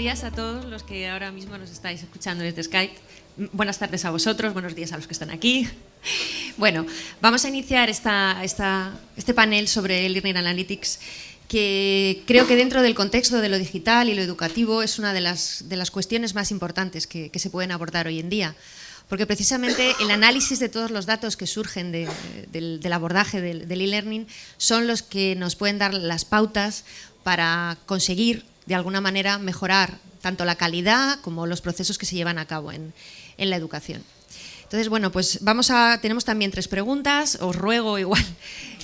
días a todos los que ahora mismo nos estáis escuchando desde Skype. Buenas tardes a vosotros, buenos días a los que están aquí. Bueno, vamos a iniciar este panel sobre el Learning Analytics, que creo que dentro del contexto de lo digital y lo educativo es una de las cuestiones más importantes que se pueden abordar hoy en día. Porque precisamente el análisis de todos los datos que surgen del abordaje del e-learning son los que nos pueden dar las pautas para conseguir, de alguna manera, mejorar tanto la calidad como los procesos que se llevan a cabo en la educación. Entonces, bueno, pues tenemos también 3 preguntas. Os ruego, igual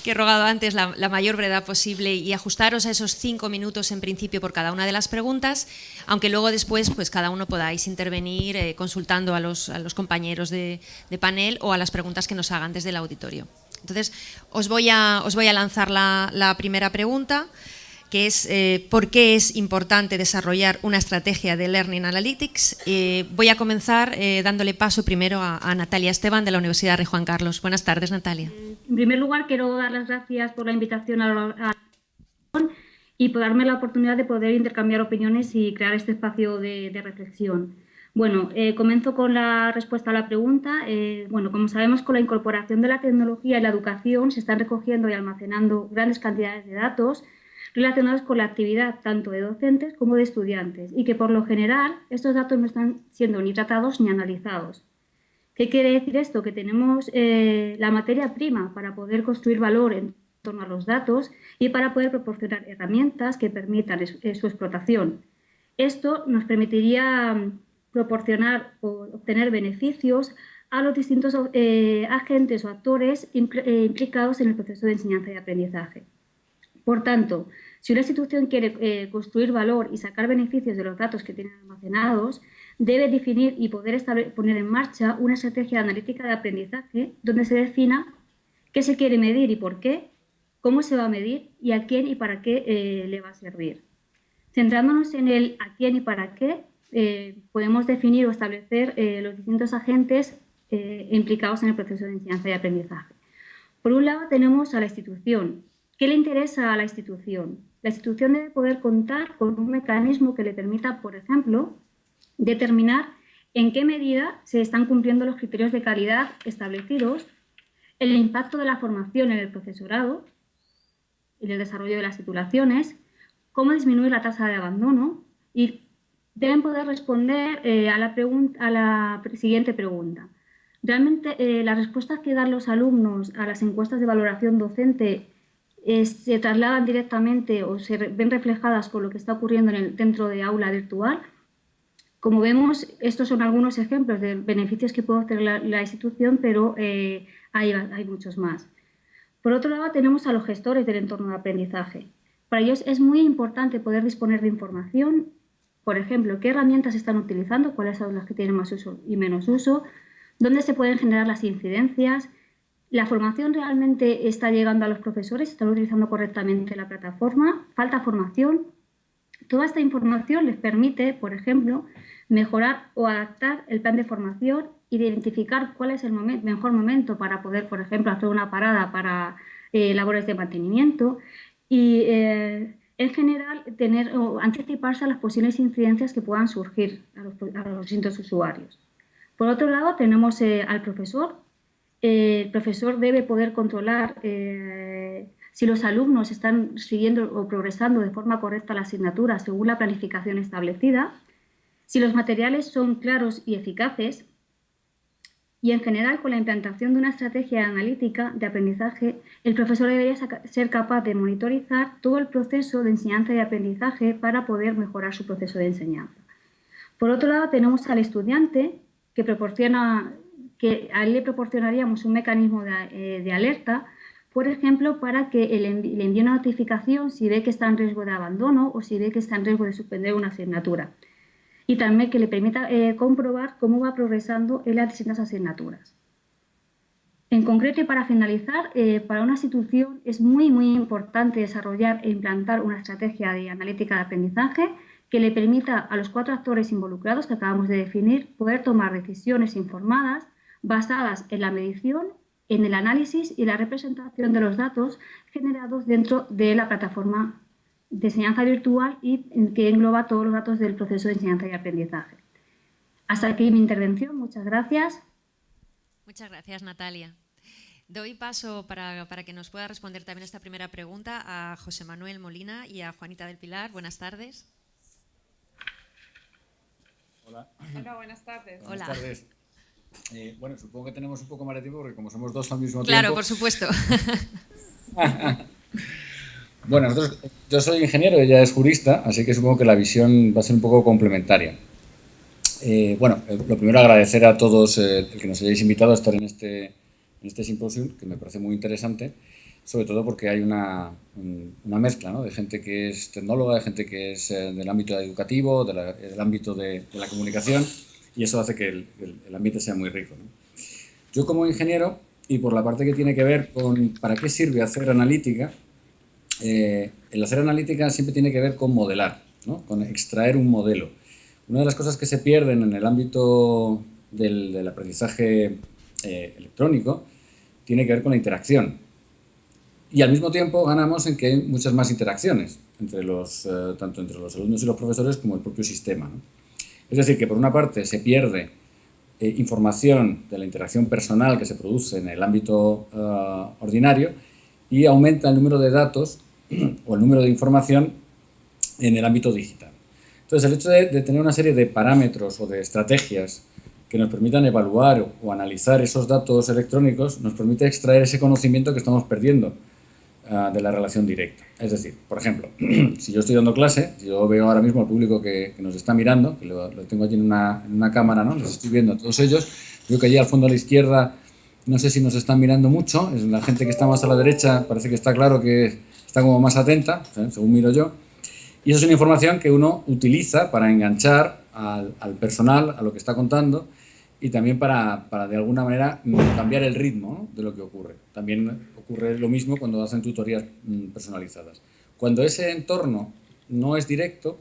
que he rogado antes, la mayor brevedad posible y ajustaros a esos 5 minutos en principio por cada una de las preguntas, aunque luego después pues cada uno podáis intervenir consultando a los compañeros de panel o a las preguntas que nos hagan desde el auditorio. Entonces, os voy a lanzar la primera pregunta, que es ¿por qué es importante desarrollar una estrategia de Learning Analytics? Voy a comenzar dándole paso primero a Natalia Esteban, de la Universidad Rey Juan Carlos. Buenas tardes, Natalia. En primer lugar, quiero dar las gracias por la invitación y por darme la oportunidad de poder intercambiar opiniones y crear este espacio de reflexión. Bueno, comienzo con la respuesta a la pregunta. Bueno, como sabemos, con la incorporación de la tecnología en la educación se están recogiendo y almacenando grandes cantidades de datos relacionados con la actividad tanto de docentes como de estudiantes y que por lo general estos datos no están siendo ni tratados ni analizados. ¿Qué quiere decir esto? Que tenemos la materia prima para poder construir valor en torno a los datos y para poder proporcionar herramientas que permitan su explotación. Esto nos permitiría proporcionar o obtener beneficios a los distintos agentes o actores implicados en el proceso de enseñanza y aprendizaje. Por tanto, si una institución quiere construir valor y sacar beneficios de los datos que tiene almacenados, debe definir y poder poner en marcha una estrategia analítica de aprendizaje donde se defina qué se quiere medir y por qué, cómo se va a medir y a quién y para qué le va a servir. Centrándonos en el a quién y para qué, podemos definir o establecer los distintos agentes implicados en el proceso de enseñanza y aprendizaje. Por un lado tenemos a la institución. ¿Qué le interesa a la institución? La institución debe poder contar con un mecanismo que le permita, por ejemplo, determinar en qué medida se están cumpliendo los criterios de calidad establecidos, el impacto de la formación en el profesorado, en el desarrollo de las titulaciones, cómo disminuir la tasa de abandono y deben poder responder a la siguiente pregunta. ¿Realmente las respuestas que dan los alumnos a las encuestas de valoración docente se trasladan directamente o se ven reflejadas con lo que está ocurriendo dentro de aula virtual? Como vemos, estos son algunos ejemplos de beneficios que puede obtener la institución, pero hay muchos más. Por otro lado, tenemos a los gestores del entorno de aprendizaje. Para ellos es muy importante poder disponer de información, por ejemplo, qué herramientas están utilizando, cuáles son las que tienen más uso y menos uso, dónde se pueden generar las incidencias. ¿La formación realmente está llegando a los profesores? ¿Están utilizando correctamente la plataforma? ¿Falta formación? Toda esta información les permite, por ejemplo, mejorar o adaptar el plan de formación, identificar cuál es el mejor momento para poder, por ejemplo, hacer una parada para labores de mantenimiento y, en general, anticiparse a las posibles incidencias que puedan surgir a los distintos usuarios. Por otro lado, tenemos al profesor. El profesor debe poder controlar si los alumnos están siguiendo o progresando de forma correcta la asignatura según la planificación establecida, si los materiales son claros y eficaces y, en general, con la implantación de una estrategia analítica de aprendizaje, el profesor debería ser capaz de monitorizar todo el proceso de enseñanza y aprendizaje para poder mejorar su proceso de enseñanza. Por otro lado, tenemos al estudiante que a él le proporcionaríamos un mecanismo de alerta, por ejemplo, para que le envíe una notificación si ve que está en riesgo de abandono o si ve que está en riesgo de suspender una asignatura. Y también que le permita comprobar cómo va progresando en las distintas asignaturas. En concreto, y para finalizar, para una institución es muy importante desarrollar e implantar una estrategia de analítica de aprendizaje que le permita a los 4 actores involucrados que acabamos de definir poder tomar decisiones informadas basadas en la medición, en el análisis y la representación de los datos generados dentro de la plataforma de enseñanza virtual y que engloba todos los datos del proceso de enseñanza y aprendizaje. Hasta aquí mi intervención. Muchas gracias. Muchas gracias, Natalia. Doy paso para que nos pueda responder también esta primera pregunta a José Manuel Molina y a Juanita del Pilar. Buenas tardes. Hola. Hola, buenas tardes. Hola. Buenas tardes. Bueno, supongo que tenemos un poco más de tiempo porque como somos dos al mismo tiempo... Claro, por supuesto. Bueno, yo soy ingeniero, ella es jurista, así que supongo que la visión va a ser un poco complementaria. Bueno, lo primero agradecer a todos el que nos hayáis invitado a estar en este simposio, que me parece muy interesante, sobre todo porque hay una mezcla, ¿no?, de gente que es tecnóloga, de gente que es del ámbito educativo, del ámbito de la comunicación, y eso hace que el ambiente sea muy rico, ¿no? Yo como ingeniero, y por la parte que tiene que ver con para qué sirve hacer analítica, el hacer analítica siempre tiene que ver con modelar, ¿no?, con extraer un modelo. Una de las cosas que se pierden en el ámbito del aprendizaje electrónico tiene que ver con la interacción. Y al mismo tiempo ganamos en que hay muchas más interacciones, tanto entre los alumnos y los profesores como el propio sistema, ¿no? Es decir, que por una parte se pierde información de la interacción personal que se produce en el ámbito ordinario y aumenta el número de datos o el número de información en el ámbito digital. Entonces, el hecho de tener una serie de parámetros o de estrategias que nos permitan evaluar o analizar esos datos electrónicos nos permite extraer ese conocimiento que estamos perdiendo de la relación directa. Es decir, por ejemplo, si yo estoy dando clase, yo veo ahora mismo al público que nos está mirando, que lo tengo allí en una cámara, ¿no?, los estoy viendo a todos ellos, veo que allí al fondo a la izquierda, no sé si nos están mirando mucho, es la gente que está más a la derecha, parece que está claro que está como más atenta, según miro yo, y eso es una información que uno utiliza para enganchar al personal, a lo que está contando, y también para de alguna manera cambiar el ritmo, ¿no?, de lo que ocurre. También ocurre lo mismo cuando hacen tutorías personalizadas. Cuando ese entorno no es directo,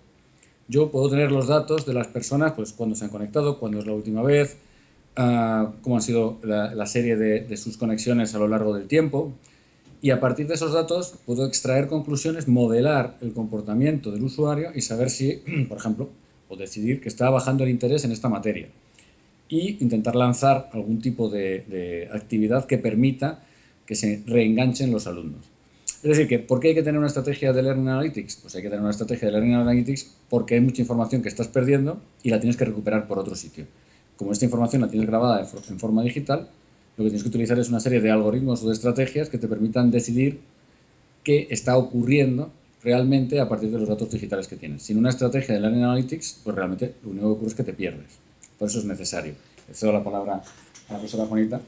yo puedo tener los datos de las personas, pues cuándo se han conectado, cuándo es la última vez, cómo han sido la serie de sus conexiones a lo largo del tiempo, y a partir de esos datos puedo extraer conclusiones, modelar el comportamiento del usuario y saber si, por ejemplo, o decidir que está bajando el interés en esta materia y intentar lanzar algún tipo de actividad que permita que se reenganchen los alumnos. Es decir, que ¿por qué hay que tener una estrategia de Learning Analytics? Pues hay que tener una estrategia de Learning Analytics porque hay mucha información que estás perdiendo y la tienes que recuperar por otro sitio. Como esta información la tienes grabada en forma digital, lo que tienes que utilizar es una serie de algoritmos o de estrategias que te permitan decidir qué está ocurriendo realmente a partir de los datos digitales que tienes. Sin una estrategia de Learning Analytics, pues realmente lo único que ocurre es que te pierdes. Por eso es necesario. Le cedo la palabra a la profesora Juanita.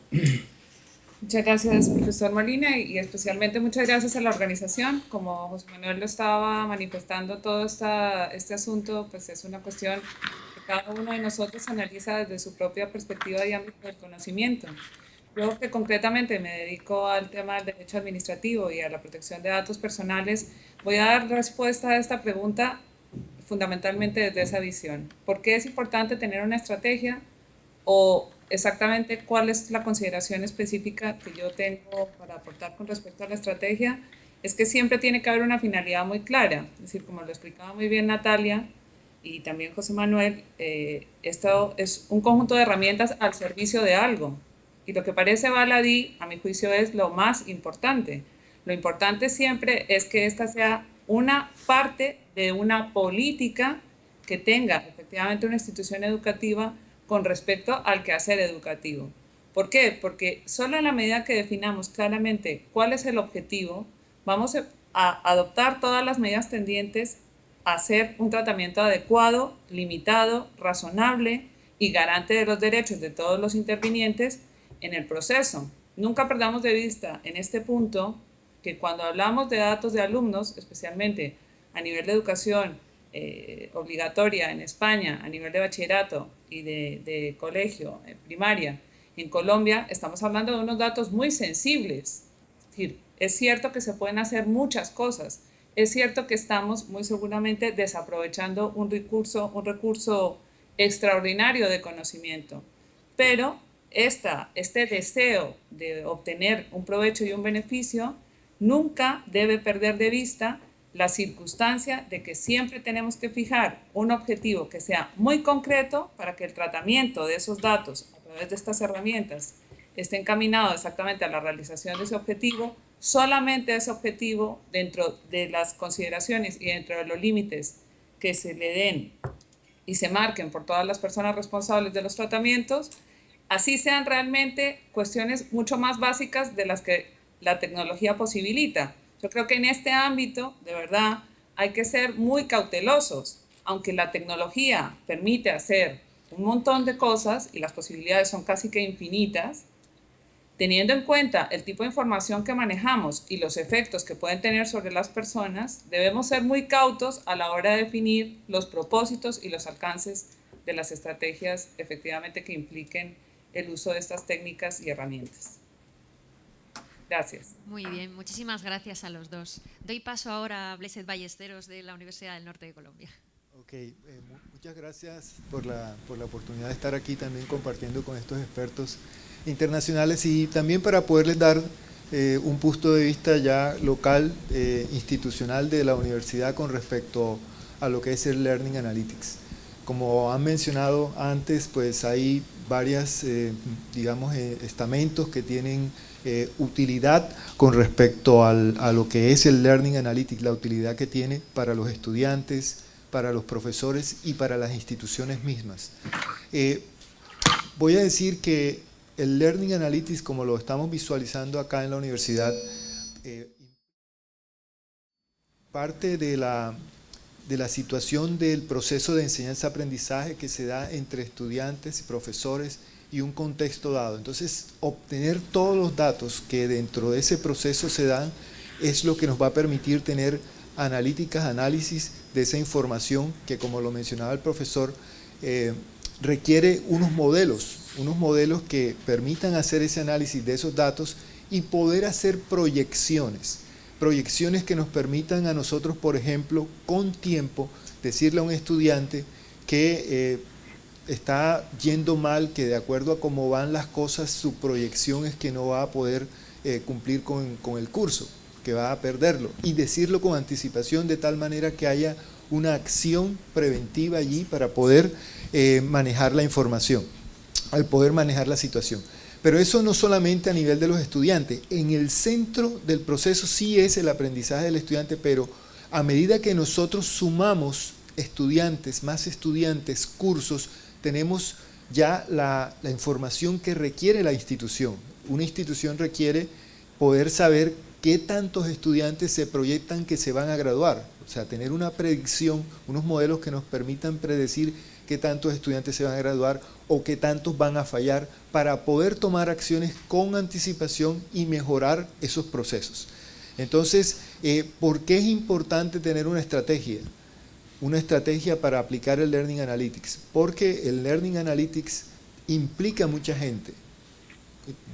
Muchas gracias, profesor Molina, y especialmente muchas gracias a la organización. Como José Manuel lo estaba manifestando, todo este asunto pues es una cuestión que cada uno de nosotros analiza desde su propia perspectiva y ámbito del conocimiento. Yo que concretamente me dedico al tema del derecho administrativo y a la protección de datos personales, voy a dar respuesta a esta pregunta fundamentalmente desde esa visión. ¿Por qué es importante tener una estrategia? O exactamente cuál es la consideración específica que yo tengo para aportar con respecto a la estrategia, es que siempre tiene que haber una finalidad muy clara. Es decir, como lo explicaba muy bien Natalia y también José Manuel, esto es un conjunto de herramientas al servicio de algo. Y lo que parece baladí, a mi juicio, es lo más importante. Lo importante siempre es que esta sea una parte de una política que tenga efectivamente una institución educativa con respecto al quehacer educativo. ¿Por qué? Porque solo en la medida que definamos claramente cuál es el objetivo, vamos a adoptar todas las medidas tendientes a hacer un tratamiento adecuado, limitado, razonable y garante de los derechos de todos los intervinientes en el proceso. Nunca perdamos de vista en este punto que cuando hablamos de datos de alumnos, especialmente a nivel de educación obligatoria en España, a nivel de bachillerato y de colegio, primaria, en Colombia, estamos hablando de unos datos muy sensibles. Es decir, es cierto que se pueden hacer muchas cosas, es cierto que estamos muy seguramente desaprovechando un recurso extraordinario de conocimiento, pero este deseo de obtener un provecho y un beneficio nunca debe perder de vista la circunstancia de que siempre tenemos que fijar un objetivo que sea muy concreto para que el tratamiento de esos datos a través de estas herramientas esté encaminado exactamente a la realización de ese objetivo, solamente ese objetivo dentro de las consideraciones y dentro de los límites que se le den y se marquen por todas las personas responsables de los tratamientos, así sean realmente cuestiones mucho más básicas de las que la tecnología posibilita. Yo creo que en este ámbito, de verdad, hay que ser muy cautelosos. Aunque la tecnología permite hacer un montón de cosas y las posibilidades son casi que infinitas, teniendo en cuenta el tipo de información que manejamos y los efectos que pueden tener sobre las personas, debemos ser muy cautos a la hora de definir los propósitos y los alcances de las estrategias efectivamente que impliquen el uso de estas técnicas y herramientas. Gracias. Muy bien, muchísimas gracias a los dos. Doy paso ahora a Blessed Ballesteros de la Universidad del Norte de Colombia. Ok, muchas gracias por la oportunidad de estar aquí también compartiendo con estos expertos internacionales y también para poderles dar un punto de vista ya local, institucional de la universidad con respecto a lo que es el Learning Analytics. Como han mencionado antes, pues hay varias, digamos, estamentos que tienen utilidad con respecto a lo que es el Learning Analytics, la utilidad que tiene para los estudiantes, para los profesores y para las instituciones mismas. Voy a decir que el Learning Analytics, como lo estamos visualizando acá en la universidad, parte de la situación del proceso de enseñanza-aprendizaje que se da entre estudiantes y profesores y un contexto dado. Entonces, obtener todos los datos que dentro de ese proceso se dan es lo que nos va a permitir tener analíticas, análisis de esa información que, como lo mencionaba el profesor, requiere unos modelos que permitan hacer ese análisis de esos datos y poder hacer proyecciones que nos permitan a nosotros, por ejemplo, con tiempo, decirle a un estudiante que está yendo mal, que de acuerdo a cómo van las cosas, su proyección es que no va a poder cumplir con el curso, que va a perderlo, y decirlo con anticipación de tal manera que haya una acción preventiva allí para poder manejar la información, al poder manejar la situación. Pero eso no solamente a nivel de los estudiantes, en el centro del proceso sí es el aprendizaje del estudiante, pero a medida que nosotros sumamos estudiantes, más estudiantes, cursos, tenemos ya la información que requiere la institución. Una institución requiere poder saber qué tantos estudiantes se proyectan que se van a graduar, o sea, tener una predicción, unos modelos que nos permitan predecir qué tantos estudiantes se van a graduar o qué tantos van a fallar para poder tomar acciones con anticipación y mejorar esos procesos. Entonces, ¿por qué es importante tener una estrategia? Una estrategia para aplicar el Learning Analytics, porque el Learning Analytics implica a mucha gente.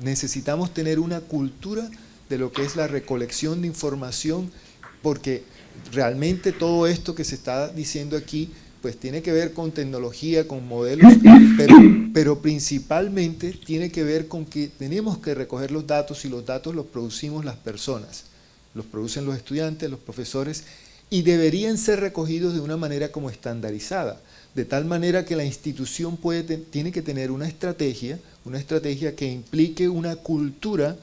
Necesitamos tener una cultura de lo que es la recolección de información, porque realmente todo esto que se está diciendo aquí pues tiene que ver con tecnología, con modelos, pero principalmente tiene que ver con que tenemos que recoger los datos y los datos los producimos las personas, los producen los estudiantes, los profesores, y deberían ser recogidos de una manera como estandarizada, de tal manera que la institución tiene que tener una estrategia que implique una cultura,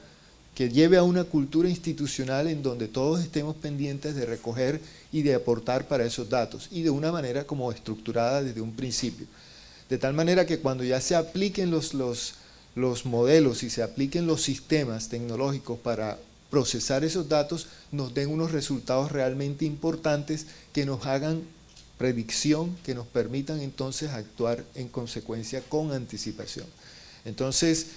que lleve a una cultura institucional en donde todos estemos pendientes de recoger y de aportar para esos datos, y de una manera como estructurada desde un principio. De tal manera que cuando ya se apliquen los modelos y se apliquen los sistemas tecnológicos para procesar esos datos, nos den unos resultados realmente importantes que nos hagan predicción, que nos permitan entonces actuar en consecuencia con anticipación. Entonces,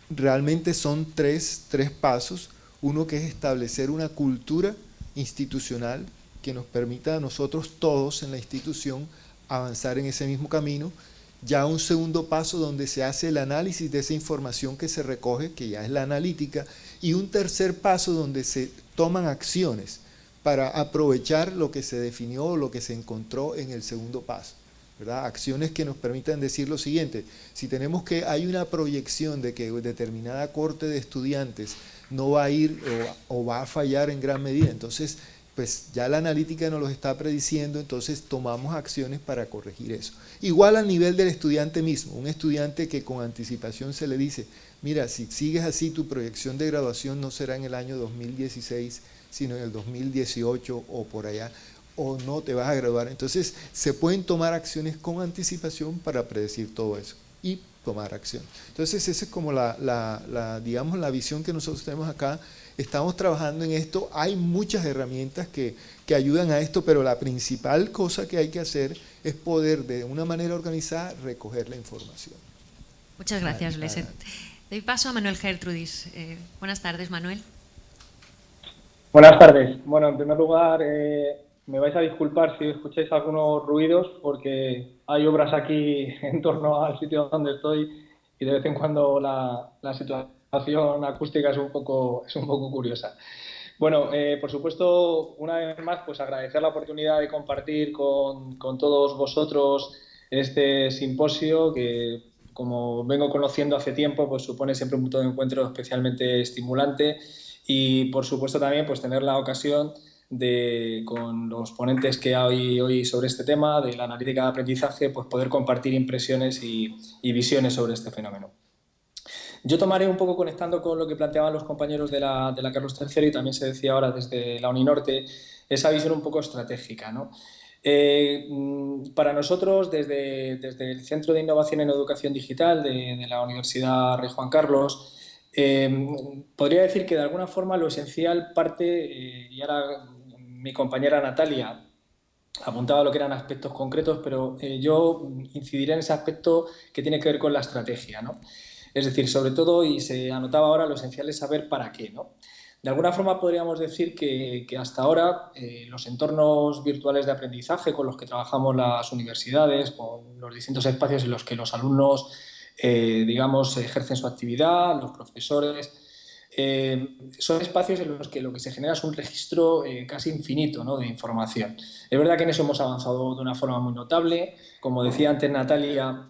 realmente son tres pasos. Uno que es establecer una cultura institucional que nos permita a nosotros todos en la institución avanzar en ese mismo camino. Ya un segundo paso donde se hace el análisis de esa información que se recoge, que ya es la analítica, y un tercer paso donde se toman acciones para aprovechar lo que se definió o lo que se encontró en el segundo paso, ¿verdad? Acciones que nos permitan decir lo siguiente: si tenemos que hay una proyección de que determinada corte de estudiantes no va a ir o va a fallar en gran medida, entonces pues ya la analítica nos los está prediciendo, entonces tomamos acciones para corregir eso. Igual al nivel del estudiante mismo, un estudiante que con anticipación se le dice, mira, si sigues así tu proyección de graduación no será en el año 2016, sino en el 2018 o por allá, o no te vas a graduar. Entonces se pueden tomar acciones con anticipación para predecir todo eso y tomar acción. Entonces esa es como digamos, la visión que nosotros tenemos acá. Estamos trabajando en esto, hay muchas herramientas que ayudan a esto, pero la principal cosa que hay que hacer es poder de una manera organizada recoger la información. Muchas gracias, Blessed. Doy paso a Manuel Gertrudis. Buenas tardes, Manuel. Buenas tardes. Bueno, en primer lugar, me vais a disculpar si escucháis algunos ruidos, porque hay obras aquí en torno al sitio donde estoy y de vez en cuando la situación acústica es un poco curiosa. Bueno, por supuesto, una vez más, pues agradecer la oportunidad de compartir con todos vosotros este simposio que, como vengo conociendo hace tiempo, pues supone siempre un punto de encuentro especialmente estimulante y, por supuesto, también pues tener la ocasión de, con los ponentes que hay hoy sobre este tema, de la analítica de aprendizaje, pues poder compartir impresiones y visiones sobre este fenómeno. Yo tomaré un poco, conectando con lo que planteaban los compañeros de la Carlos III y también se decía ahora desde la Uninorte, esa visión un poco estratégica, ¿no? Para nosotros, desde el Centro de Innovación en Educación Digital de la Universidad Rey Juan Carlos, podría decir que de alguna forma lo esencial parte, y ahora mi compañera Natalia apuntaba lo que eran aspectos concretos, pero yo incidiré en ese aspecto que tiene que ver con la estrategia, ¿no? Es decir, sobre todo, y se anotaba ahora, lo esencial es saber para qué, ¿no? De alguna forma podríamos decir que hasta ahora los entornos virtuales de aprendizaje con los que trabajamos las universidades, con los distintos espacios en los que los alumnos, digamos, ejercen su actividad, los profesores, son espacios en los que lo que se genera es un registro casi infinito, ¿no?, de información. Es verdad que en eso hemos avanzado de una forma muy notable. Como decía antes Natalia,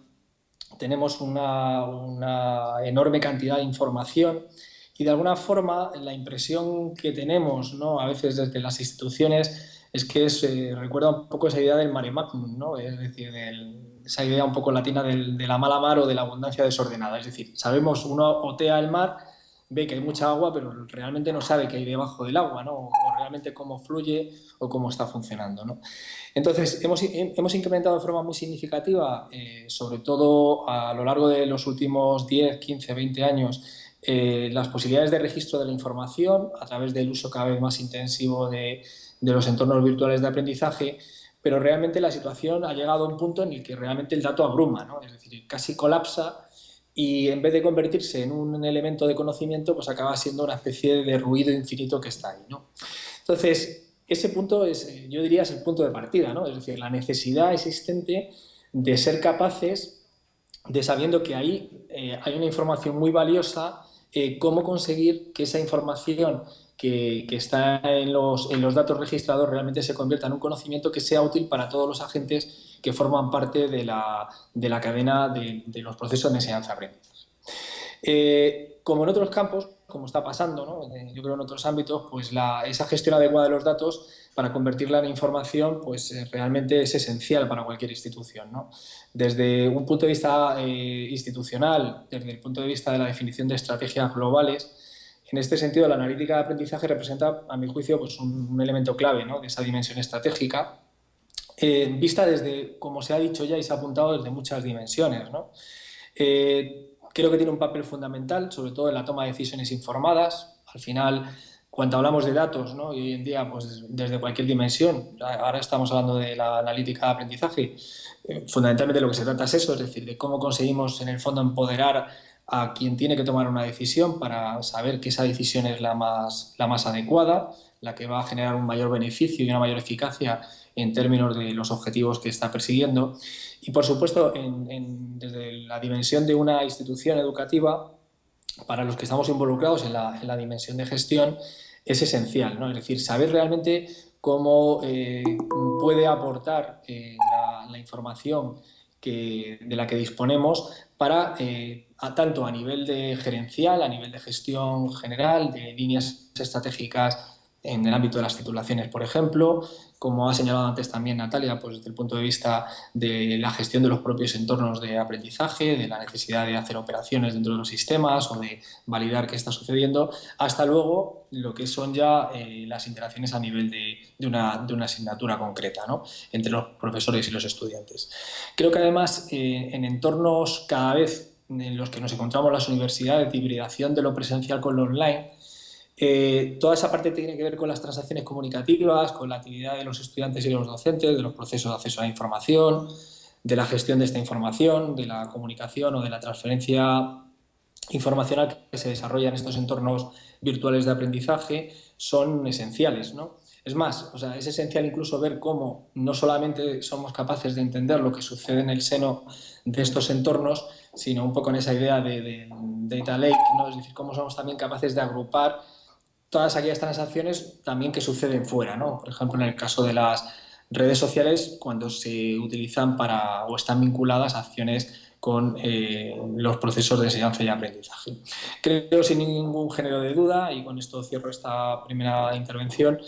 tenemos una enorme cantidad de información y de alguna forma la impresión que tenemos, ¿no?, a veces desde las instituciones es que recuerda un poco esa idea del mare magnum, ¿no?, es decir, esa idea un poco latina de la mala mar o de la abundancia desordenada. Es decir, sabemos, uno otea el mar, ve que hay mucha agua, pero realmente no sabe qué hay debajo del agua, ¿no?, o realmente cómo fluye o cómo está funcionando, ¿no? Entonces, hemos incrementado de forma muy significativa, sobre todo a lo largo de los últimos 10, 15, 20 años, las posibilidades de registro de la información a través del uso cada vez más intensivo de los entornos virtuales de aprendizaje, pero realmente la situación ha llegado a un punto en el que realmente el dato abruma, ¿no? Es decir, casi colapsa y en vez de convertirse en un elemento de conocimiento, pues acaba siendo una especie de ruido infinito que está ahí, ¿no? Entonces, ese punto yo diría, es el punto de partida, ¿no? Es decir, la necesidad existente de ser capaces de, sabiendo que ahí hay una información muy valiosa, cómo conseguir que esa información que está en los datos registrados realmente se convierta en un conocimiento que sea útil para todos los agentes que forman parte de la cadena de los procesos de enseñanza-aprendizaje. Como en otros campos, como está pasando, ¿no?, yo creo en otros ámbitos, pues esa gestión adecuada de los datos para convertirla en información, pues realmente es esencial para cualquier institución, ¿no? Desde un punto de vista institucional, desde el punto de vista de la definición de estrategias globales, en este sentido la analítica de aprendizaje representa, a mi juicio, pues un elemento clave, ¿no?, de esa dimensión estratégica, vista desde, como se ha dicho ya y se ha apuntado, desde muchas dimensiones, ¿no? Creo que tiene un papel fundamental, sobre todo en la toma de decisiones informadas. Al final, cuando hablamos de datos, ¿no?, y hoy en día, pues desde cualquier dimensión, ahora estamos hablando de la analítica de aprendizaje, fundamentalmente lo que se trata es eso, es decir, de cómo conseguimos en el fondo empoderar a quien tiene que tomar una decisión para saber que esa decisión es la más adecuada, la que va a generar un mayor beneficio y una mayor eficacia en términos de los objetivos que está persiguiendo. Y, por supuesto, desde la dimensión de una institución educativa, para los que estamos involucrados en la dimensión de gestión, es esencial, ¿no? Es decir, saber realmente cómo puede aportar la información de la que disponemos para, tanto a nivel de gerencial, a nivel de gestión general, de líneas estratégicas en el ámbito de las titulaciones, por ejemplo, como ha señalado antes también Natalia, pues desde el punto de vista de la gestión de los propios entornos de aprendizaje, de la necesidad de hacer operaciones dentro de los sistemas o de validar qué está sucediendo, hasta luego lo que son ya las interacciones a nivel de una asignatura concreta, ¿no?, entre los profesores y los estudiantes. Creo que además en entornos cada vez en los que nos encontramos las universidades de hibridación de lo presencial con lo online, toda esa parte tiene que ver con las transacciones comunicativas, con la actividad de los estudiantes y de los docentes, de los procesos de acceso a la información, de la gestión de esta información, de la comunicación o de la transferencia informacional que se desarrolla en estos entornos virtuales de aprendizaje, son esenciales, ¿no? Es más, o sea, es esencial incluso ver cómo no solamente somos capaces de entender lo que sucede en el seno de estos entornos, sino un poco en esa idea de data lake, ¿no? Es decir, cómo somos también capaces de agrupar todas aquellas transacciones también que suceden fuera, ¿no? Por ejemplo, en el caso de las redes sociales, cuando se utilizan para o están vinculadas a acciones con los procesos de enseñanza y aprendizaje. Creo, sin ningún género de duda, y con esto cierro esta primera intervención,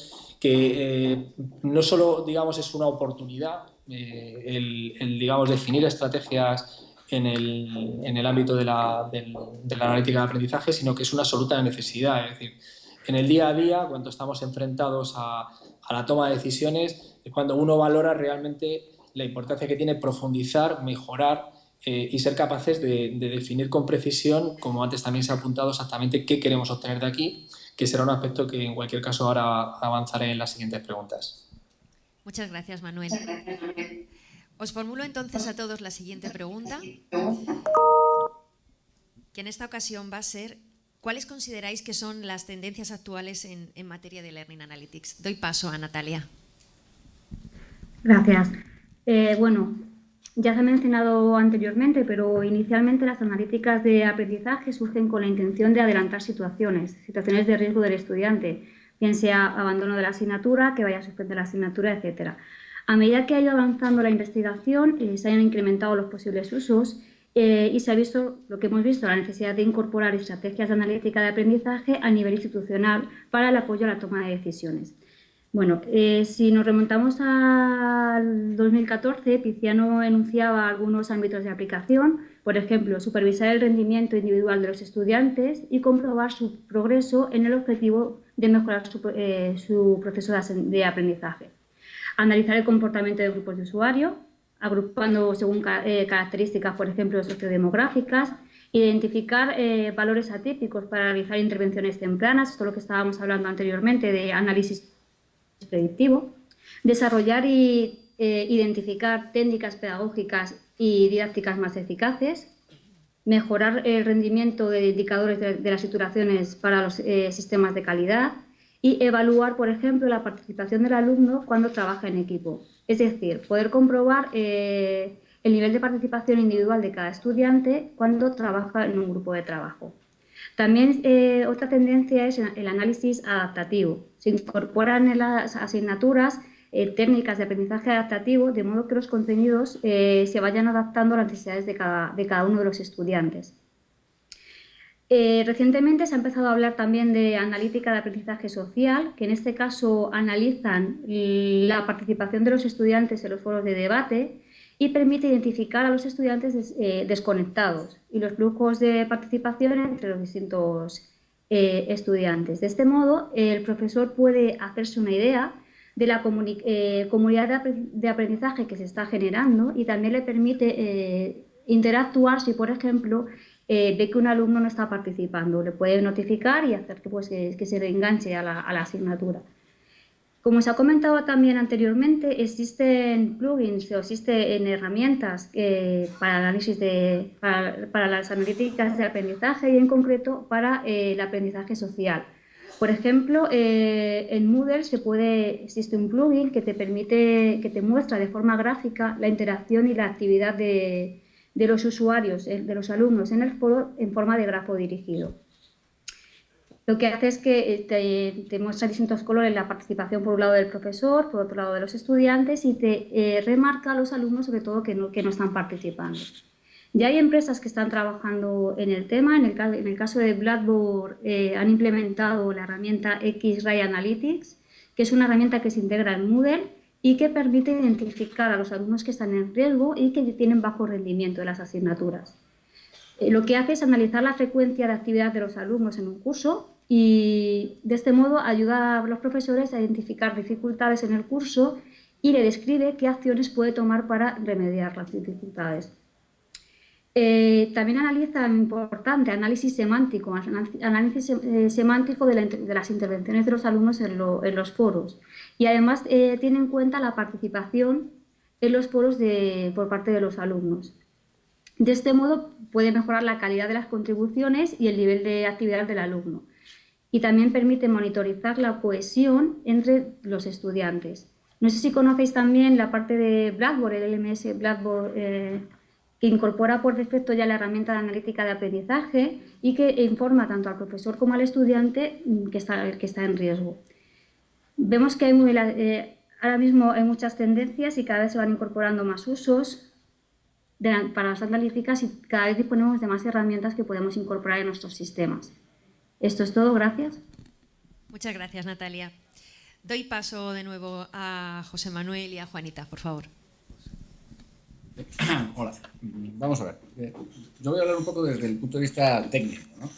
que no solo, digamos, es una oportunidad el digamos, definir estrategias en el ámbito de la analítica de aprendizaje, sino que es una absoluta necesidad. Es decir, en el día a día, cuando estamos enfrentados a la toma de decisiones, es cuando uno valora realmente la importancia que tiene profundizar, mejorar y ser capaces de definir con precisión, como antes también se ha apuntado, exactamente qué queremos obtener de aquí, que será un aspecto que en cualquier caso ahora avanzaré en las siguientes preguntas. Muchas gracias, Manuel. Os formulo entonces a todos la siguiente pregunta, que en esta ocasión va a ser: ¿cuáles consideráis que son las tendencias actuales en materia de Learning Analytics? Doy paso a Natalia. Gracias. Bueno, ya se ha mencionado anteriormente, pero inicialmente las analíticas de aprendizaje surgen con la intención de adelantar situaciones de riesgo del estudiante, bien sea abandono de la asignatura, que vaya a suspender la asignatura, etc. A medida que ha ido avanzando la investigación, se han incrementado los posibles usos y se ha visto, lo que hemos visto, la necesidad de incorporar estrategias de analítica de aprendizaje a nivel institucional para el apoyo a la toma de decisiones. Bueno, si nos remontamos al 2014, Piciano enunciaba algunos ámbitos de aplicación, por ejemplo, supervisar el rendimiento individual de los estudiantes y comprobar su progreso en el objetivo de mejorar su proceso de aprendizaje. Analizar el comportamiento de grupos de usuario, agrupando según características, por ejemplo, sociodemográficas, identificar valores atípicos para realizar intervenciones tempranas, esto es lo que estábamos hablando anteriormente de análisis predictivo, desarrollar y identificar técnicas pedagógicas y didácticas más eficaces, mejorar el rendimiento de indicadores de las titulaciones para los sistemas de calidad y evaluar, por ejemplo, la participación del alumno cuando trabaja en equipo. Es decir, poder comprobar el nivel de participación individual de cada estudiante cuando trabaja en un grupo de trabajo. También otra tendencia es el análisis adaptativo. Se incorporan en las asignaturas técnicas de aprendizaje adaptativo, de modo que los contenidos se vayan adaptando a las necesidades de cada uno de los estudiantes. Recientemente se ha empezado a hablar también de analítica de aprendizaje social, que en este caso analizan la participación de los estudiantes en los foros de debate y permite identificar a los estudiantes desconectados y los flujos de participación entre los distintos estudiantes. De este modo, el profesor puede hacerse una idea de la comunidad de aprendizaje que se está generando y también le permite interactuar si, por ejemplo, ve que un alumno no está participando. Le puede notificar y hacer que se reenganche a la asignatura. Como se ha comentado también anteriormente, existen plugins o existen herramientas para análisis para las analíticas de aprendizaje y en concreto para el aprendizaje social. Por ejemplo, en Moodle existe un plugin que te muestra de forma gráfica la interacción y la actividad de los usuarios, de los alumnos en el foro en forma de grafo dirigido. Lo que hace es que te muestra distintos colores la participación por un lado del profesor, por otro lado de los estudiantes y te remarca a los alumnos sobre todo que no están participando. Ya hay empresas que están trabajando en el tema. En el caso de Blackboard han implementado la herramienta X-Ray Analytics, que es una herramienta que se integra en Moodle y que permite identificar a los alumnos que están en riesgo y que tienen bajo rendimiento en las asignaturas. Lo que hace es analizar la frecuencia de actividad de los alumnos en un curso y de este modo ayuda a los profesores a identificar dificultades en el curso y le describe qué acciones puede tomar para remediar las dificultades. También analiza, importante, análisis semántico semántico de las intervenciones de los alumnos en los foros. Y además tiene en cuenta la participación en los foros por parte de los alumnos. De este modo puede mejorar la calidad de las contribuciones y el nivel de actividad del alumno. Y también permite monitorizar la cohesión entre los estudiantes. No sé si conocéis también la parte de Blackboard, el LMS Blackboard, que incorpora por defecto ya la herramienta de analítica de aprendizaje y que informa tanto al profesor como al estudiante que está en riesgo. Vemos que ahora mismo hay muchas tendencias y cada vez se van incorporando más usos para las analíticas y cada vez disponemos de más herramientas que podemos incorporar en nuestros sistemas. Esto es todo, gracias. Muchas gracias, Natalia. Doy paso de nuevo a José Manuel y a Juanita, por favor. Hola, vamos a ver. Yo voy a hablar un poco desde el punto de vista técnico, ¿no?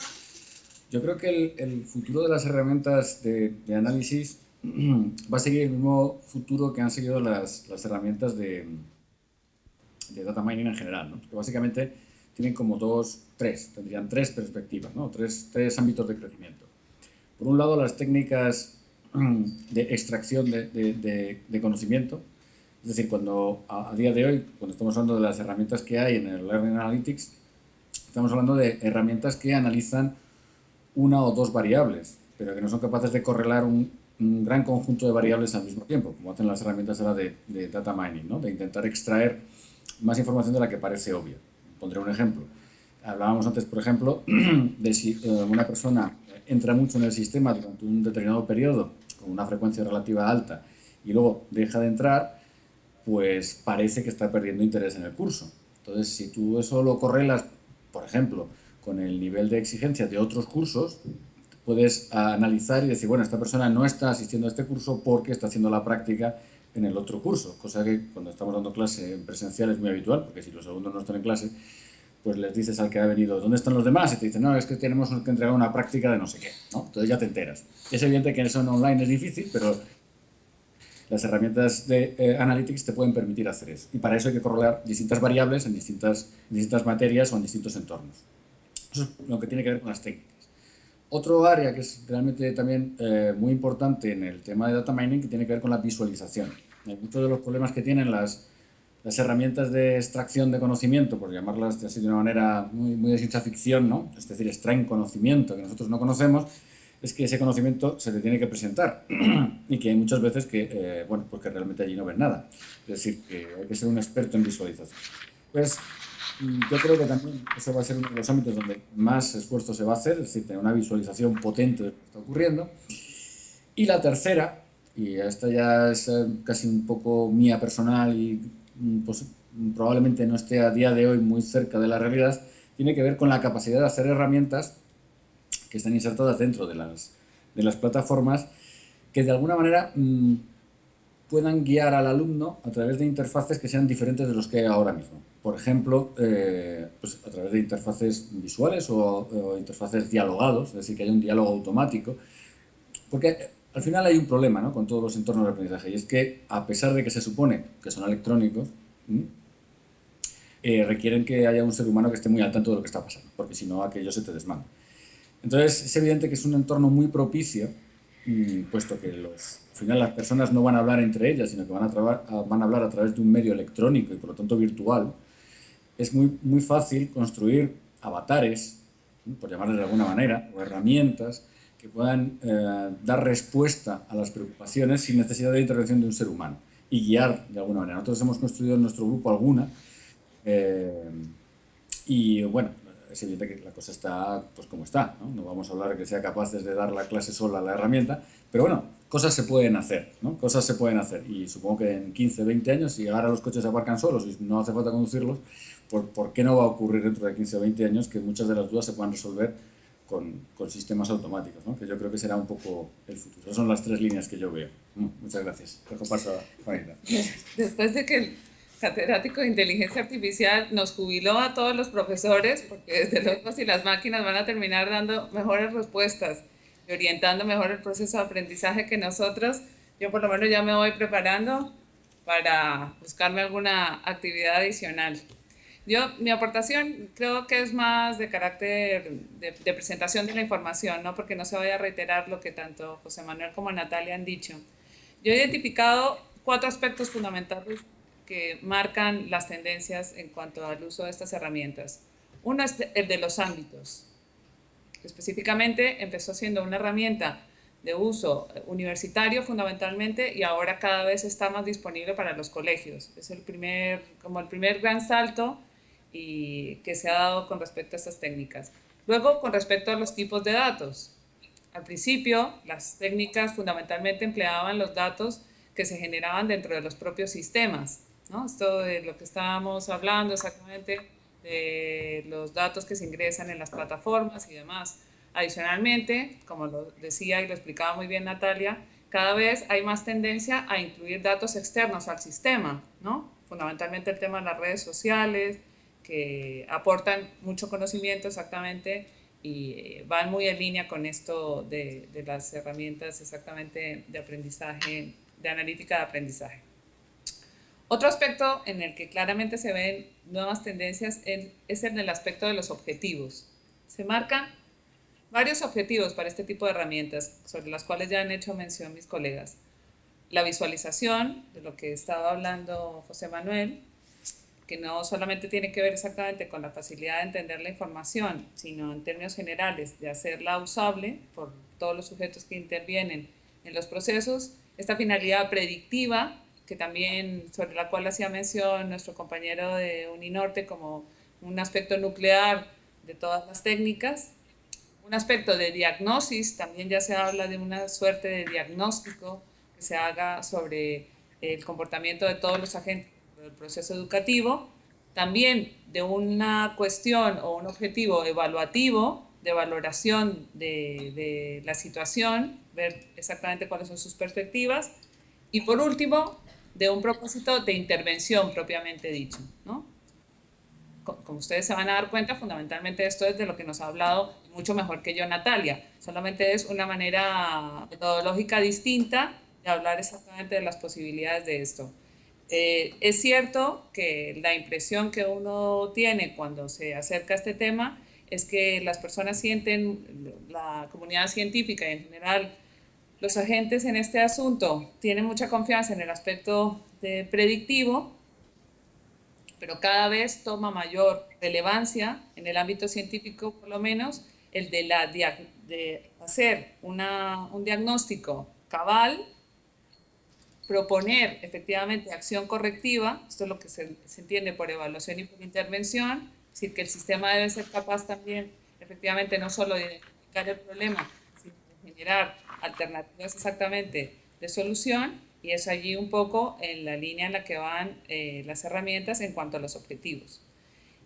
Yo creo que el futuro de las herramientas de análisis va a seguir el mismo futuro que han seguido las herramientas de data mining en general, ¿no? Que básicamente tienen como tendrían tres perspectivas, ¿no? Tres ámbitos de crecimiento. Por un lado, las técnicas de extracción de conocimiento. Es decir, cuando a día de hoy, cuando estamos hablando de las herramientas que hay en el Learning Analytics, estamos hablando de herramientas que analizan una o dos variables, pero que no son capaces de correlar un gran conjunto de variables al mismo tiempo, como hacen las herramientas ahora de data mining, ¿no? De intentar extraer más información de la que parece obvia. Pondré un ejemplo. Hablábamos antes, por ejemplo, de si una persona entra mucho en el sistema durante un determinado periodo, con una frecuencia relativa alta, y luego deja de entrar, pues parece que está perdiendo interés en el curso. Entonces, si tú eso lo correlas, por ejemplo, con el nivel de exigencia de otros cursos, puedes analizar y decir, bueno, esta persona no está asistiendo a este curso porque está haciendo la práctica en el otro curso, cosa que cuando estamos dando clase en presencial es muy habitual, porque si los alumnos no están en clase, pues les dices al que ha venido, ¿dónde están los demás? Y te dicen, no, es que tenemos que entregar una práctica de no sé qué, ¿no? Entonces ya te enteras. Es evidente que eso en online es difícil, pero las herramientas de Analytics te pueden permitir hacer eso. Y para eso hay que corrolar distintas variables en distintas materias o en distintos entornos. Eso es lo que tiene que ver con las técnicas. Otro área que es realmente también muy importante en el tema de data mining, que tiene que ver con la visualización. Muchos de los problemas que tienen las herramientas de extracción de conocimiento, por llamarlas así de una manera muy de ciencia ficción, ¿no? Es decir, extraen conocimiento que nosotros no conocemos, es que ese conocimiento se te tiene que presentar y que hay muchas veces que, pues que realmente allí no ves nada. Es decir, que hay que ser un experto en visualización. Pues yo creo que también eso va a ser uno de los ámbitos donde más esfuerzo se va a hacer, es decir, tener una visualización potente de lo que está ocurriendo. Y la tercera, y esta ya es casi un poco mía personal y pues, probablemente no esté a día de hoy muy cerca de la realidad, tiene que ver con la capacidad de hacer herramientas que están insertadas dentro de las plataformas que de alguna manera puedan guiar al alumno a través de interfaces que sean diferentes de los que hay ahora mismo. Por ejemplo, pues a través de interfaces visuales o interfaces dialogados, es decir, que haya un diálogo automático, porque al final hay un problema, ¿no?, con todos los entornos de aprendizaje, y es que a pesar de que se supone que son electrónicos, requieren que haya un ser humano que esté muy al tanto de lo que está pasando, porque si no aquello se te desmanda. Entonces es evidente que es un entorno muy propicio, puesto que al final las personas no van a hablar entre ellas, sino que van a hablar a través de un medio electrónico y por lo tanto virtual. Es muy fácil construir avatares, por llamarles de alguna manera, o herramientas que puedan dar respuesta a las preocupaciones sin necesidad de intervención de un ser humano y guiar de alguna manera. Nosotros hemos construido en nuestro grupo alguna y bueno, es evidente que la cosa está pues como está, ¿no? No vamos a hablar de que sea capaces de dar la clase sola a la herramienta, pero bueno, cosas se pueden hacer, ¿no? Cosas se pueden hacer y supongo que en 15, 20 años, si ahora los coches se aparcan solos y no hace falta conducirlos, ¿por qué no va a ocurrir dentro de 15 o 20 años que muchas de las dudas se puedan resolver con sistemas automáticos, ¿no? Que yo creo que será un poco el futuro. Esas son las 3 líneas que yo veo. Muchas gracias. Dejo paso a Juanita. Después de que el catedrático de inteligencia artificial nos jubiló a todos los profesores, porque desde luego si las máquinas van a terminar dando mejores respuestas y orientando mejor el proceso de aprendizaje que nosotros, yo por lo menos ya me voy preparando para buscarme alguna actividad adicional. Mi aportación creo que es más de carácter de presentación de la información, ¿no? Porque no se vaya a reiterar lo que tanto José Manuel como Natalia han dicho. Yo he identificado 4 aspectos fundamentales que marcan las tendencias en cuanto al uso de estas herramientas. Uno es el de los ámbitos. Específicamente empezó siendo una herramienta de uso universitario fundamentalmente y ahora cada vez está más disponible para los colegios. Es el primer gran salto y que se ha dado con respecto a estas técnicas. Luego, con respecto a los tipos de datos. Al principio, las técnicas fundamentalmente empleaban los datos que se generaban dentro de los propios sistemas, ¿no? Esto de lo que estábamos hablando exactamente, de los datos que se ingresan en las plataformas y demás. Adicionalmente, como lo decía y lo explicaba muy bien Natalia, cada vez hay más tendencia a incluir datos externos al sistema, ¿no? Fundamentalmente el tema de las redes sociales, que aportan mucho conocimiento exactamente y van muy en línea con esto de las herramientas exactamente de aprendizaje, de analítica de aprendizaje. Otro aspecto en el que claramente se ven nuevas tendencias es el del aspecto de los objetivos. Se marcan varios objetivos para este tipo de herramientas, sobre las cuales ya han hecho mención mis colegas. La visualización, de lo que estaba hablando José Manuel, que no solamente tiene que ver exactamente con la facilidad de entender la información, sino en términos generales de hacerla usable por todos los sujetos que intervienen en los procesos. Esta finalidad predictiva, que también sobre la cual hacía mención nuestro compañero de Uninorte como un aspecto nuclear de todas las técnicas. Un aspecto de diagnosis, también ya se habla de una suerte de diagnóstico que se haga sobre el comportamiento de todos los agentes del proceso educativo, también de una cuestión o un objetivo evaluativo de valoración de la situación, ver exactamente cuáles son sus perspectivas, y por último, de un propósito de intervención propiamente dicho, ¿no? Como ustedes se van a dar cuenta, fundamentalmente esto es de lo que nos ha hablado mucho mejor que yo Natalia, solamente es una manera metodológica distinta de hablar exactamente de las posibilidades de esto. Es cierto que la impresión que uno tiene cuando se acerca a este tema es que las personas sienten, la comunidad científica y en general los agentes en este asunto tienen mucha confianza en el aspecto predictivo, pero cada vez toma mayor relevancia en el ámbito científico, por lo menos, el de hacer un diagnóstico cabal, proponer efectivamente acción correctiva, esto es lo que se entiende por evaluación y por intervención, es decir, que el sistema debe ser capaz también, efectivamente, no solo de identificar el problema, sino de generar alternativas exactamente de solución, y es allí un poco en la línea en la que van las herramientas en cuanto a los objetivos.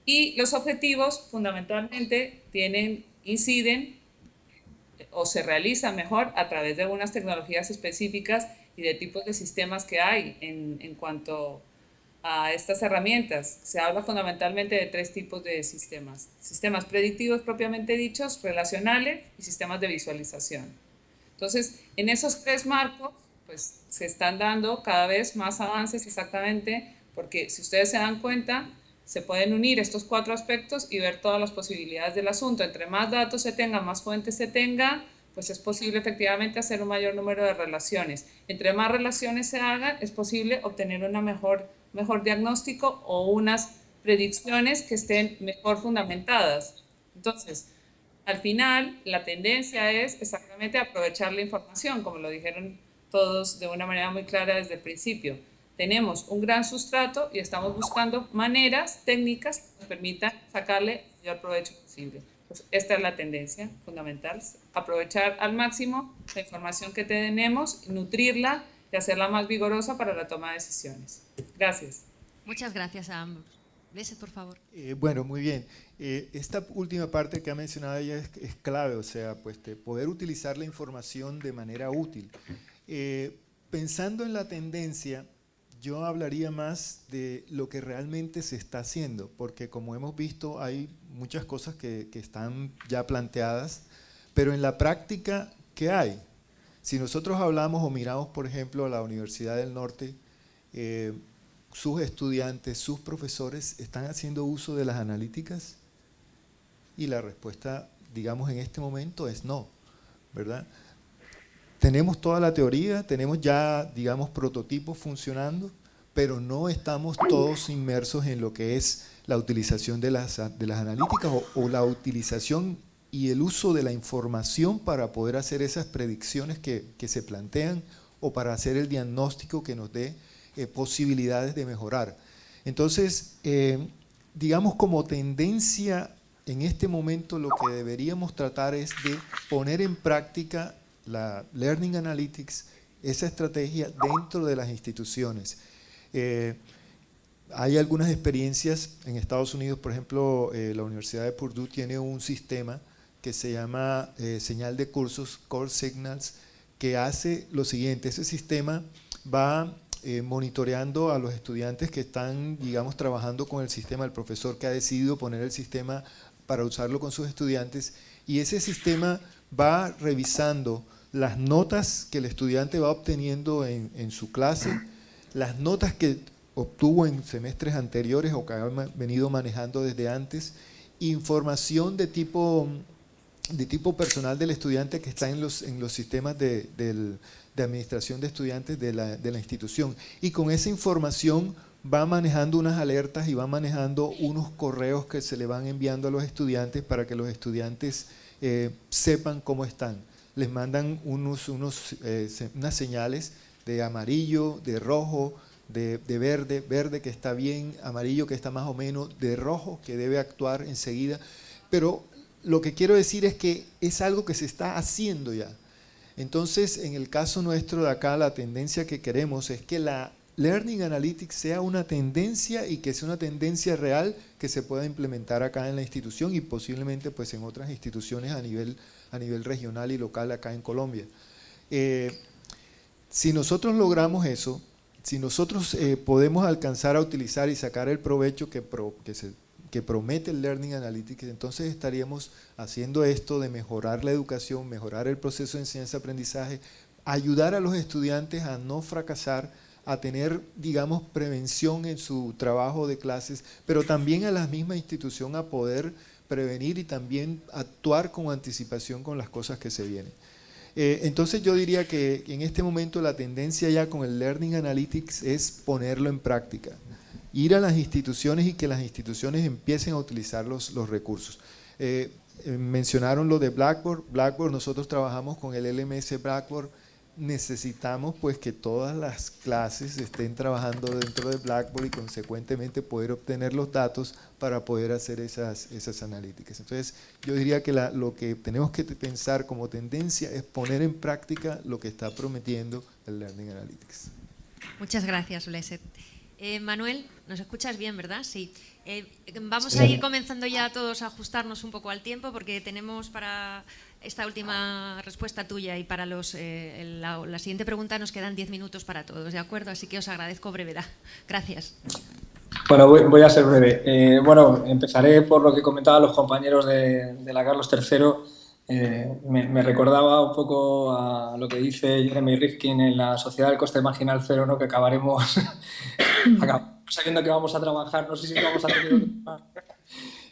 Y los objetivos fundamentalmente inciden o se realizan mejor a través de algunas tecnologías específicas y de tipos de sistemas que hay en cuanto a estas herramientas. Se habla fundamentalmente de 3 tipos de sistemas. Sistemas predictivos propiamente dichos, relacionales y sistemas de visualización. Entonces, en esos 3 marcos, pues se están dando cada vez más avances exactamente, porque si ustedes se dan cuenta, se pueden unir estos 4 aspectos y ver todas las posibilidades del asunto. Entre más datos se tengan, más fuentes se tengan, pues es posible efectivamente hacer un mayor número de relaciones. Entre más relaciones se hagan, es posible obtener un mejor diagnóstico o unas predicciones que estén mejor fundamentadas. Entonces, al final, la tendencia es exactamente aprovechar la información, como lo dijeron todos de una manera muy clara desde el principio. Tenemos un gran sustrato y estamos buscando maneras técnicas que nos permitan sacarle el mayor provecho posible. Pues esta es la tendencia fundamental, aprovechar al máximo la información que tenemos, nutrirla y hacerla más vigorosa para la toma de decisiones. Gracias. Muchas gracias a ambos. Blessed, por favor. Bueno, muy bien. Esta última parte que ha mencionado ella es clave, o sea, pues poder utilizar la información de manera útil. Pensando en la tendencia, yo hablaría más de lo que realmente se está haciendo, porque como hemos visto hay muchas cosas que están ya planteadas, pero en la práctica, ¿qué hay? Si nosotros hablamos o miramos, por ejemplo, a la Universidad del Norte, sus estudiantes, sus profesores, ¿están haciendo uso de las analíticas? Y la respuesta, digamos, en este momento es no, ¿verdad? Tenemos toda la teoría, tenemos ya, digamos, prototipos funcionando, pero no estamos todos inmersos en lo que es la utilización de las analíticas o la utilización y el uso de la información para poder hacer esas predicciones que se plantean o para hacer el diagnóstico que nos dé posibilidades de mejorar. Entonces, digamos como tendencia en este momento lo que deberíamos tratar es de poner en práctica la Learning Analytics, esa estrategia dentro de las instituciones. Hay algunas experiencias en Estados Unidos, por ejemplo, la Universidad de Purdue tiene un sistema que se llama señal de cursos, Core Signals, que hace lo siguiente. Ese sistema va monitoreando a los estudiantes que están, digamos, trabajando con el sistema, el profesor que ha decidido poner el sistema para usarlo con sus estudiantes, y ese sistema va revisando las notas que el estudiante va obteniendo en su clase, las notas que obtuvo en semestres anteriores o que ha venido manejando desde antes, información de tipo personal del estudiante que está en los sistemas de administración de estudiantes de la institución, y con esa información va manejando unas alertas y va manejando unos correos que se le van enviando a los estudiantes para que los estudiantes sepan cómo están. Les mandan unas señales de amarillo, de rojo, de verde, verde que está bien, amarillo que está más o menos, de rojo que debe actuar enseguida. Pero lo que quiero decir es que es algo que se está haciendo ya. Entonces, en el caso nuestro de acá, la tendencia que queremos es que la Learning Analytics sea una tendencia y que sea una tendencia real que se pueda implementar acá en la institución y posiblemente pues en otras instituciones a nivel regional y local acá en Colombia. Si nosotros logramos eso, si nosotros podemos alcanzar a utilizar y sacar el provecho que promete el Learning Analytics, entonces estaríamos haciendo esto de mejorar la educación, mejorar el proceso de enseñanza-aprendizaje, ayudar a los estudiantes a no fracasar, a tener, digamos, prevención en su trabajo de clases, pero también a la misma institución a poder prevenir y también actuar con anticipación con las cosas que se vienen. Entonces yo diría que en este momento la tendencia ya con el Learning Analytics es ponerlo en práctica, ir a las instituciones y que las instituciones empiecen a utilizar los recursos. Mencionaron lo de Blackboard. Blackboard, nosotros trabajamos con el LMS Blackboard. Necesitamos pues que todas las clases estén trabajando dentro de Blackboard y consecuentemente poder obtener los datos para poder hacer esas analíticas. Entonces yo diría que lo que tenemos que pensar como tendencia es poner en práctica lo que está prometiendo el Learning Analytics. Muchas gracias, Blessed. Manuel, ¿nos escuchas bien, verdad? Sí. Vamos a ir comenzando ya todos a ajustarnos un poco al tiempo porque tenemos para esta última respuesta tuya y para la siguiente pregunta nos quedan 10 minutos para todos, ¿de acuerdo? Así que os agradezco brevedad. Gracias. Bueno, voy a ser breve. Bueno, empezaré por lo que comentaban los compañeros de la Carlos III. Me recordaba un poco a lo que dice Jeremy Rifkin en la Sociedad del Coste Marginal Cero, ¿no? Que acabaremos sabiendo que vamos a trabajar, no sé si vamos a tener...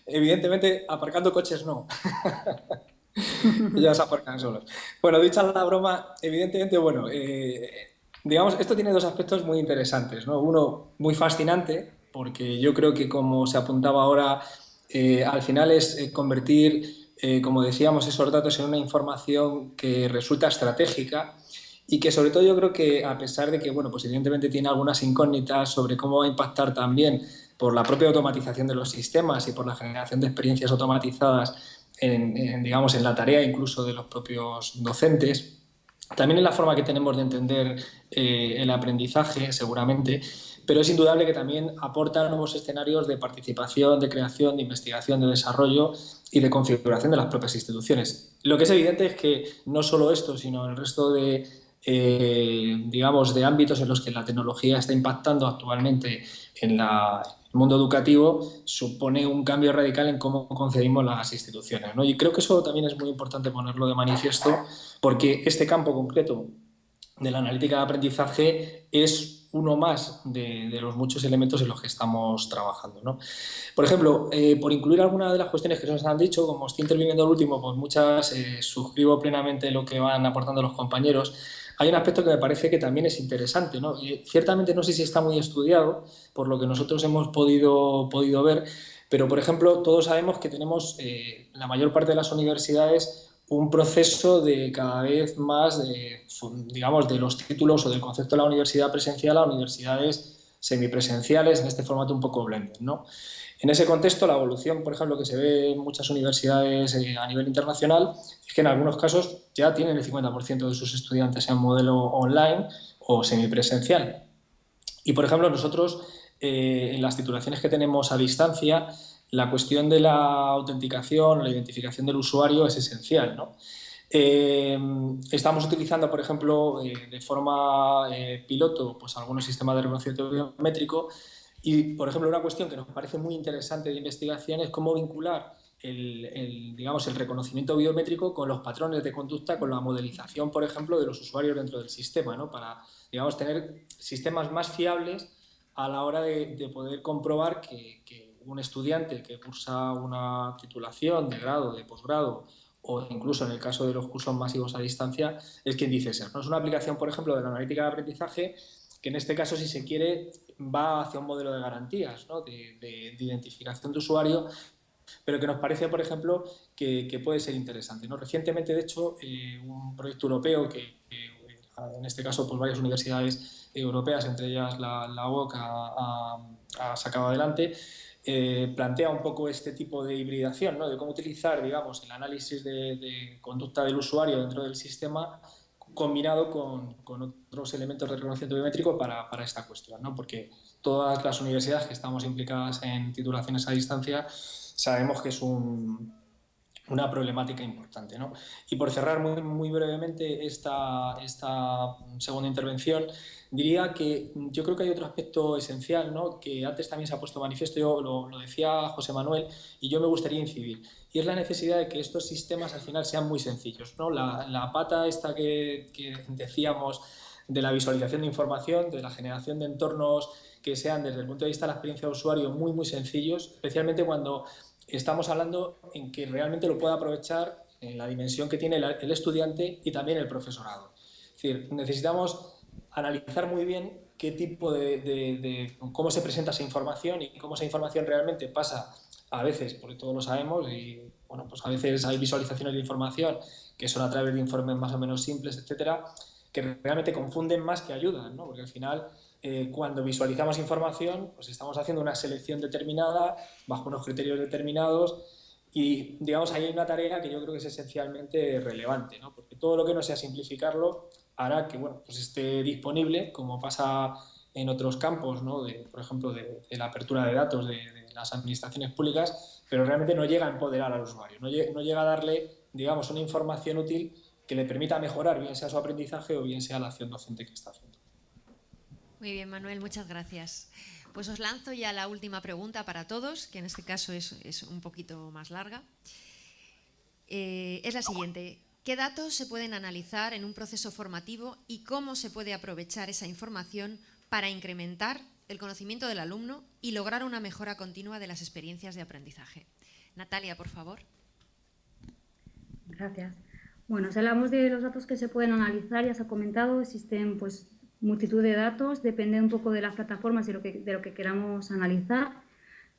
Evidentemente, aparcando coches no. Ya se aparcan solos. Bueno, dicha la broma, evidentemente, bueno, digamos, esto tiene dos aspectos muy interesantes, ¿no? Uno, muy fascinante, porque yo creo que, como se apuntaba ahora, al final es convertir, como decíamos, esos datos en una información que resulta estratégica y que, sobre todo, yo creo que, a pesar de que, bueno, pues evidentemente tiene algunas incógnitas sobre cómo va a impactar también por la propia automatización de los sistemas y por la generación de experiencias automatizadas digamos, en la tarea incluso de los propios docentes, también en la forma que tenemos de entender el aprendizaje, seguramente, pero es indudable que también aporta nuevos escenarios de participación, de creación, de investigación, de desarrollo y de configuración de las propias instituciones. Lo que es evidente es que no solo esto, sino el resto de, digamos, de ámbitos en los que la tecnología está impactando actualmente en el mundo educativo supone un cambio radical en cómo concebimos las instituciones, ¿no? Y creo que eso también es muy importante ponerlo de manifiesto, porque este campo concreto de la analítica de aprendizaje es uno más de los muchos elementos en los que estamos trabajando, ¿no? Por ejemplo, por incluir algunas de las cuestiones que nos han dicho, como estoy interviniendo el último, pues muchas suscribo plenamente lo que van aportando los compañeros. Hay un aspecto que me parece que también es interesante, ¿no? Ciertamente no sé si está muy estudiado, por lo que nosotros hemos podido ver, pero, por ejemplo, todos sabemos que tenemos, en la mayor parte de las universidades, un proceso de cada vez más, digamos, de los títulos o del concepto de la universidad presencial a universidades semipresenciales en este formato un poco blended, ¿no? En ese contexto, la evolución, por ejemplo, que se ve en muchas universidades a nivel internacional es que en algunos casos ya tienen el 50% de sus estudiantes en modelo online o semipresencial. Y, por ejemplo, nosotros en las titulaciones que tenemos a distancia, la cuestión de la autenticación, la identificación del usuario es esencial, ¿no? Estamos utilizando, por ejemplo, de forma piloto, pues algunos sistemas de reconocimiento biométrico y, por ejemplo, una cuestión que nos parece muy interesante de investigación es cómo vincular digamos, el reconocimiento biométrico con los patrones de conducta, con la modelización, por ejemplo, de los usuarios dentro del sistema, ¿no? Para, digamos, tener sistemas más fiables a la hora de poder comprobar que un estudiante que cursa una titulación de grado, de posgrado, o incluso en el caso de los cursos masivos a distancia, es quien dice ser, ¿no? Es una aplicación, por ejemplo, de la analítica de aprendizaje que en este caso, si se quiere, va hacia un modelo de garantías, ¿no? de identificación de usuario, pero que nos parece, por ejemplo, que puede ser interesante, ¿no? Recientemente, de hecho, un proyecto europeo que en este caso, pues varias universidades europeas, entre ellas la UOC, ha sacado adelante, plantea un poco este tipo de hibridación, ¿no? De cómo utilizar, digamos, el análisis de conducta del usuario dentro del sistema combinado con otros elementos de reconocimiento biométrico para esta cuestión, ¿no? Porque todas las universidades que estamos implicadas en titulaciones a distancia sabemos que es una problemática importante, ¿no? Y por cerrar muy brevemente esta segunda intervención, diría que yo creo que hay otro aspecto esencial, ¿no? Que antes también se ha puesto manifiesto, yo lo decía José Manuel, y yo me gustaría incidir, y es la necesidad de que estos sistemas al final sean muy sencillos, ¿no? La pata esta que decíamos de la visualización de información, de la generación de entornos que sean desde el punto de vista de la experiencia de usuario muy sencillos, especialmente cuando estamos hablando en que realmente lo pueda aprovechar en la dimensión que tiene el estudiante y también el profesorado. Es decir, necesitamos analizar muy bien qué tipo cómo se presenta esa información y cómo esa información realmente pasa a veces, porque todos lo sabemos, y bueno, pues a veces hay visualizaciones de información que son a través de informes más o menos simples, etcétera, que realmente confunden más que ayudan, ¿no? Porque al final, cuando visualizamos información, pues estamos haciendo una selección determinada bajo unos criterios determinados y, digamos, ahí hay una tarea que yo creo que es esencialmente relevante, ¿no? Porque todo lo que no sea simplificarlo hará que, bueno, pues esté disponible, como pasa en otros campos, ¿no? Por ejemplo, de la apertura de datos de las administraciones públicas, pero realmente no llega a empoderar al usuario, no llega a darle, digamos, una información útil que le permita mejorar, bien sea su aprendizaje o bien sea la acción docente que está haciendo. Muy bien, Manuel, muchas gracias. Pues os lanzo ya la última pregunta para todos, que en este caso es un poquito más larga. Es la siguiente. ¿Qué datos se pueden analizar en un proceso formativo y cómo se puede aprovechar esa información para incrementar el conocimiento del alumno y lograr una mejora continua de las experiencias de aprendizaje? Natalia, por favor. Gracias. Bueno, si hablamos de los datos que se pueden analizar, ya se ha comentado, existen pues multitud de datos, depende un poco de las plataformas y de lo que queramos analizar.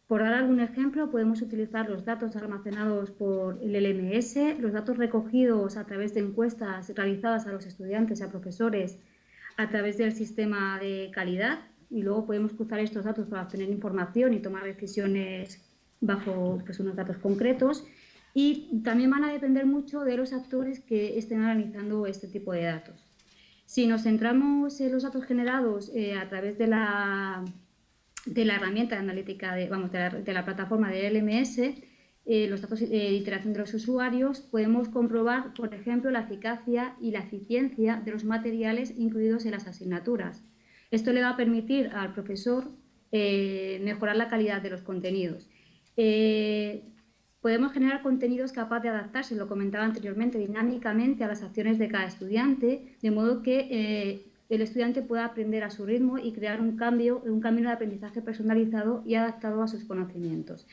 Por dar algún ejemplo, podemos utilizar los datos almacenados por el LMS, los datos recogidos a través de encuestas realizadas a los estudiantes y a profesores a través del sistema de calidad, y luego podemos cruzar estos datos para obtener información y tomar decisiones bajo pues, unos datos concretos. Y también van a depender mucho de los actores que estén analizando este tipo de datos. Si nos centramos en los datos generados a través de la herramienta analítica, de la plataforma de LMS, los datos de iteración de los usuarios, podemos comprobar, por ejemplo, la eficacia y la eficiencia de los materiales incluidos en las asignaturas. Esto le va a permitir al profesor mejorar la calidad de los contenidos. Podemos generar contenidos capaz de adaptarse, lo comentaba anteriormente, dinámicamente a las acciones de cada estudiante, de modo que el estudiante pueda aprender a su ritmo y crear un camino de aprendizaje personalizado y adaptado a sus conocimientos.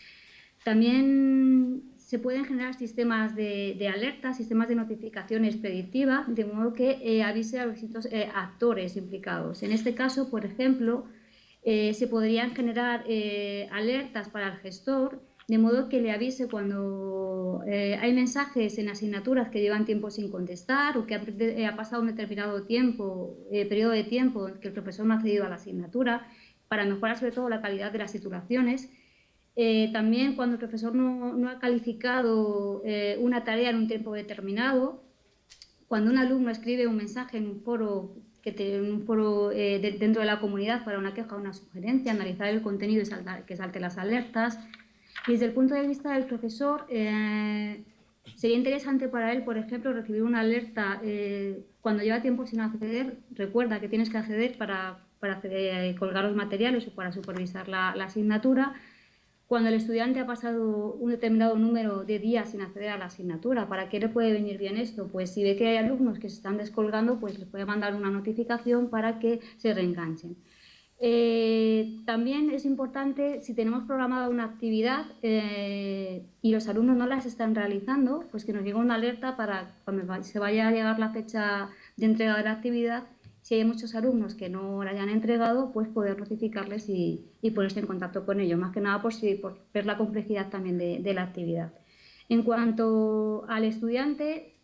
También se pueden generar sistemas de alertas, sistemas de notificaciones predictivas, de modo que avise a los distintos actores implicados. En este caso, por ejemplo, se podrían generar alertas para el gestor, de modo que le avise cuando hay mensajes en asignaturas que llevan tiempo sin contestar o que ha pasado un determinado periodo de tiempo que el profesor no ha accedido a la asignatura, para mejorar sobre todo la calidad de las titulaciones. También cuando el profesor no ha calificado una tarea en un tiempo determinado, cuando un alumno escribe un mensaje en un foro dentro de la comunidad para una queja o una sugerencia, analizar el contenido y que salte las alertas. Y desde el punto de vista del profesor, sería interesante para él, por ejemplo, recibir una alerta cuando lleva tiempo sin acceder. Recuerda que tienes que acceder para colgar los materiales o para supervisar la asignatura. Cuando el estudiante ha pasado un determinado número de días sin acceder a la asignatura, ¿para qué le puede venir bien esto? Pues si ve que hay alumnos que se están descolgando, pues le puede mandar una notificación para que se reenganchen. También es importante, si tenemos programada una actividad y los alumnos no las están realizando, pues que nos llegue una alerta para cuando se vaya a llegar la fecha de entrega de la actividad. Si hay muchos alumnos que no la hayan entregado, pues poder notificarles y ponerse en contacto con ellos, más que nada por ver la complejidad también de la actividad. En cuanto al estudiante,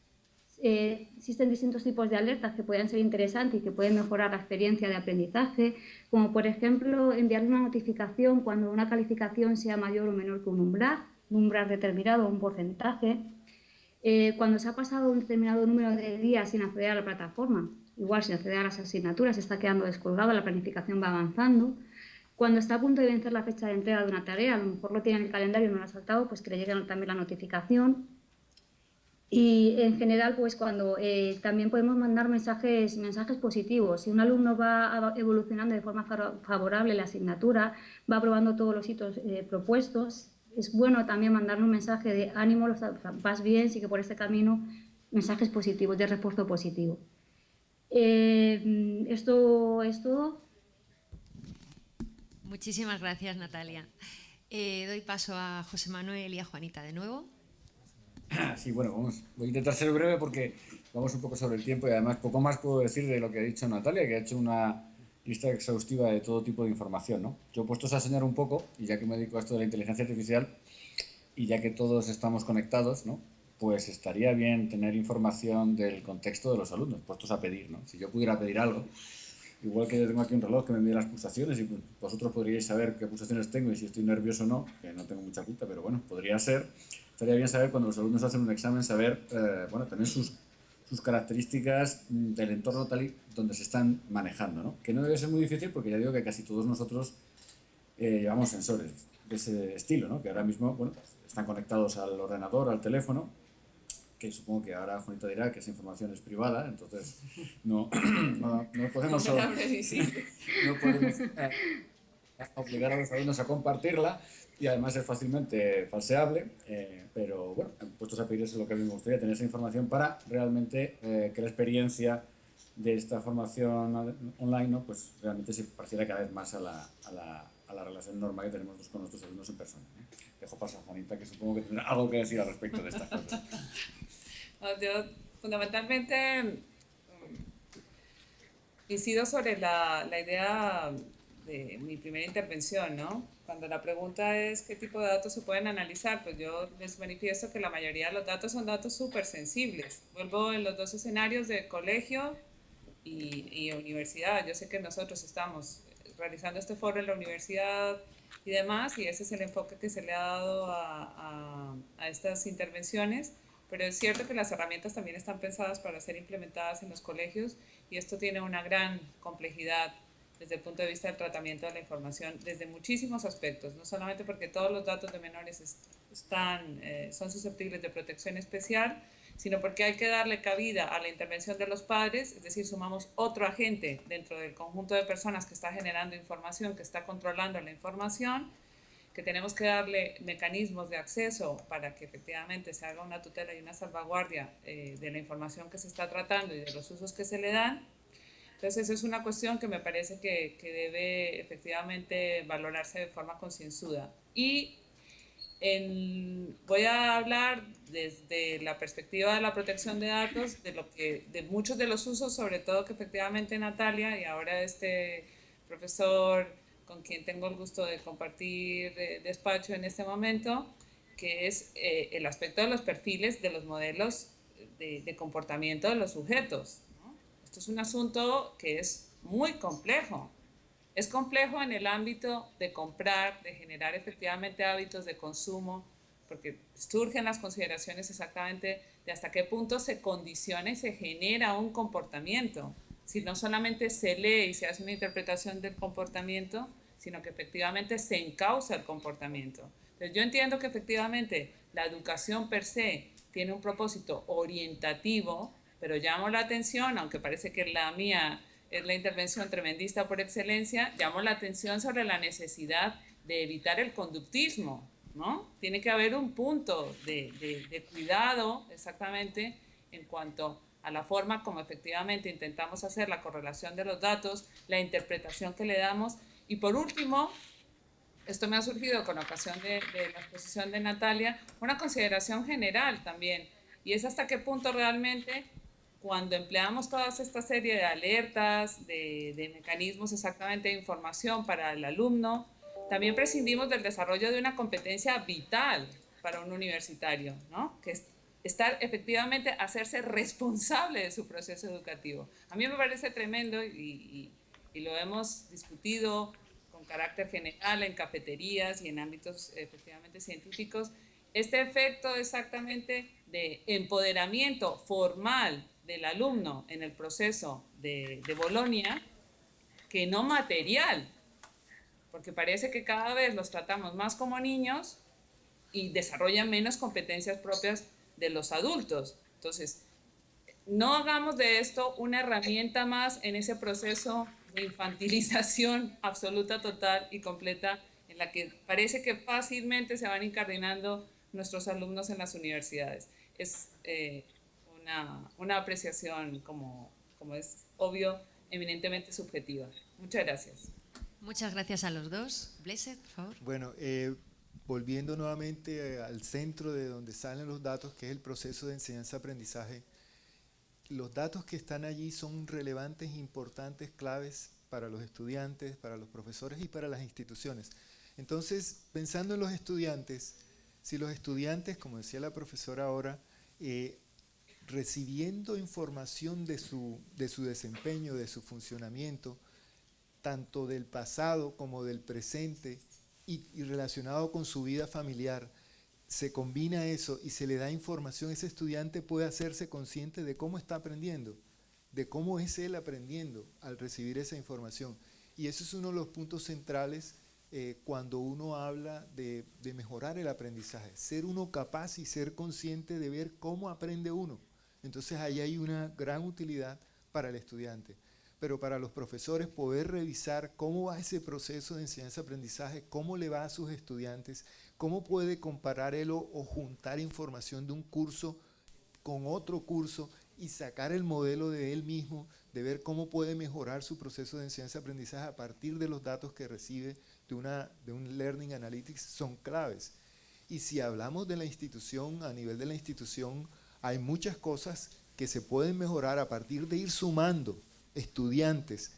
existen distintos tipos de alertas que pueden ser interesantes y que pueden mejorar la experiencia de aprendizaje, como por ejemplo enviar una notificación cuando una calificación sea mayor o menor que un umbral determinado, un porcentaje, cuando se ha pasado un determinado número de días sin acceder a la plataforma, igual sin acceder a las asignaturas, se está quedando descolgado, la planificación va avanzando. Cuando está a punto de vencer la fecha de entrega de una tarea, a lo mejor lo tiene en el calendario y no lo ha saltado, pues que le llegue también la notificación. Y en general, pues cuando también podemos mandar mensajes positivos. Si un alumno va evolucionando de forma favorable la asignatura, va aprobando todos los hitos propuestos, es bueno también mandarle un mensaje de ánimo, vas bien, sigue por este camino, mensajes positivos, de refuerzo positivo. Esto es todo. Muchísimas gracias, Natalia. Doy paso a José Manuel y a Juanita de nuevo. Sí, bueno, voy a intentar ser breve porque vamos un poco sobre el tiempo y además poco más puedo decir de lo que ha dicho Natalia, que ha hecho una lista exhaustiva de todo tipo de información, ¿no? Yo puestos a enseñar un poco, y ya que me dedico a esto de la inteligencia artificial y ya que todos estamos conectados, ¿no?, pues estaría bien tener información del contexto de los alumnos, puestos a pedir, ¿no? Si yo pudiera pedir algo, igual que yo tengo aquí un reloj que me mide las pulsaciones y pues, vosotros podríais saber qué pulsaciones tengo y si estoy nervioso o no, que no tengo mucha culpa, pero bueno, podría ser. Estaría bien saber cuando los alumnos hacen un examen, saber, bueno, también sus características del entorno tal y donde se están manejando, ¿no? Que no debe ser muy difícil porque ya digo que casi todos nosotros llevamos sensores de ese estilo, ¿no? Que ahora mismo, bueno, están conectados al ordenador, al teléfono, que supongo que ahora Juanita dirá que esa información es privada, entonces no podemos obligar a los alumnos a compartirla y además es fácilmente falseable, pero bueno, puestos a pedir eso es lo que a mí me gustaría, tener esa información para realmente que la experiencia de esta formación online, ¿no?, pues realmente se pareciera cada vez más a la relación normal que tenemos con nuestros alumnos en persona, ¿eh? Dejo paso a Juanita, que supongo que tendrá algo que decir al respecto de estas cosas. Yo fundamentalmente incido sobre la idea de mi primera intervención, ¿no? Cuando la pregunta es qué tipo de datos se pueden analizar, pues yo les manifiesto que la mayoría de los datos son datos súper sensibles. Vuelvo en los dos escenarios de colegio y universidad. Yo sé que nosotros estamos realizando este foro en la universidad y demás, y ese es el enfoque que se le ha dado a estas intervenciones, pero es cierto que las herramientas también están pensadas para ser implementadas en los colegios y esto tiene una gran complejidad desde el punto de vista del tratamiento de la información, desde muchísimos aspectos, no solamente porque todos los datos de menores son susceptibles de protección especial, sino porque hay que darle cabida a la intervención de los padres, es decir, sumamos otro agente dentro del conjunto de personas que está generando información, que está controlando la información, que tenemos que darle mecanismos de acceso para que efectivamente se haga una tutela y una salvaguardia de la información que se está tratando y de los usos que se le dan. Entonces, es una cuestión que me parece que debe efectivamente valorarse de forma concienzuda. Y voy a hablar desde la perspectiva de la protección de datos, de muchos de los usos, sobre todo que efectivamente Natalia y ahora este profesor con quien tengo el gusto de compartir despacho en este momento, que es el aspecto de los perfiles de los modelos de comportamiento de los sujetos. Esto es un asunto que es muy complejo. Es complejo en el ámbito de comprar, de generar efectivamente hábitos de consumo, porque surgen las consideraciones exactamente de hasta qué punto se condiciona y se genera un comportamiento. Si no solamente se lee y se hace una interpretación del comportamiento, sino que efectivamente se encausa el comportamiento. Entonces yo entiendo que efectivamente la educación per se tiene un propósito orientativo, pero llamo la atención, aunque parece que la mía es la intervención tremendista por excelencia, llamo la atención sobre la necesidad de evitar el conductismo, ¿no? Tiene que haber un punto de cuidado exactamente en cuanto a la forma como efectivamente intentamos hacer la correlación de los datos, la interpretación que le damos. Y por último, esto me ha surgido con ocasión de la exposición de Natalia, una consideración general también, y es hasta qué punto realmente cuando empleamos toda esta serie de alertas, de mecanismos exactamente de información para el alumno, también prescindimos del desarrollo de una competencia vital para un universitario, ¿no? Que es estar efectivamente, hacerse responsable de su proceso educativo. A mí me parece tremendo y lo hemos discutido con carácter general en cafeterías y en ámbitos efectivamente científicos, este efecto exactamente de empoderamiento formal del alumno en el proceso de Bolonia, que no material, porque parece que cada vez los tratamos más como niños y desarrollan menos competencias propias de los adultos. Entonces, no hagamos de esto una herramienta más en ese proceso de infantilización absoluta, total y completa, en la que parece que fácilmente se van incardinando nuestros alumnos en las universidades. Es una apreciación, como es obvio, eminentemente subjetiva. Muchas gracias. Muchas gracias a los dos. Blessed, por favor. Bueno, volviendo nuevamente al centro de donde salen los datos, que es el proceso de enseñanza-aprendizaje, los datos que están allí son relevantes, importantes, claves para los estudiantes, para los profesores y para las instituciones. Entonces, pensando en los estudiantes, si los estudiantes, como decía la profesora ahora, recibiendo información de su desempeño, de su funcionamiento, tanto del pasado como del presente y relacionado con su vida familiar, se combina eso y se le da información, ese estudiante puede hacerse consciente de cómo está aprendiendo, de cómo es él aprendiendo al recibir esa información. Y eso es uno de los puntos centrales cuando uno habla de mejorar el aprendizaje, ser uno capaz y ser consciente de ver cómo aprende uno. Entonces ahí hay una gran utilidad para el estudiante. Pero para los profesores poder revisar cómo va ese proceso de enseñanza-aprendizaje, cómo le va a sus estudiantes, cómo puede comparar él o juntar información de un curso con otro curso y sacar el modelo de él mismo, de ver cómo puede mejorar su proceso de enseñanza-aprendizaje a partir de los datos que recibe de un Learning Analytics, son claves. Y si hablamos de la institución, a nivel de la institución, hay muchas cosas que se pueden mejorar a partir de ir sumando estudiantes,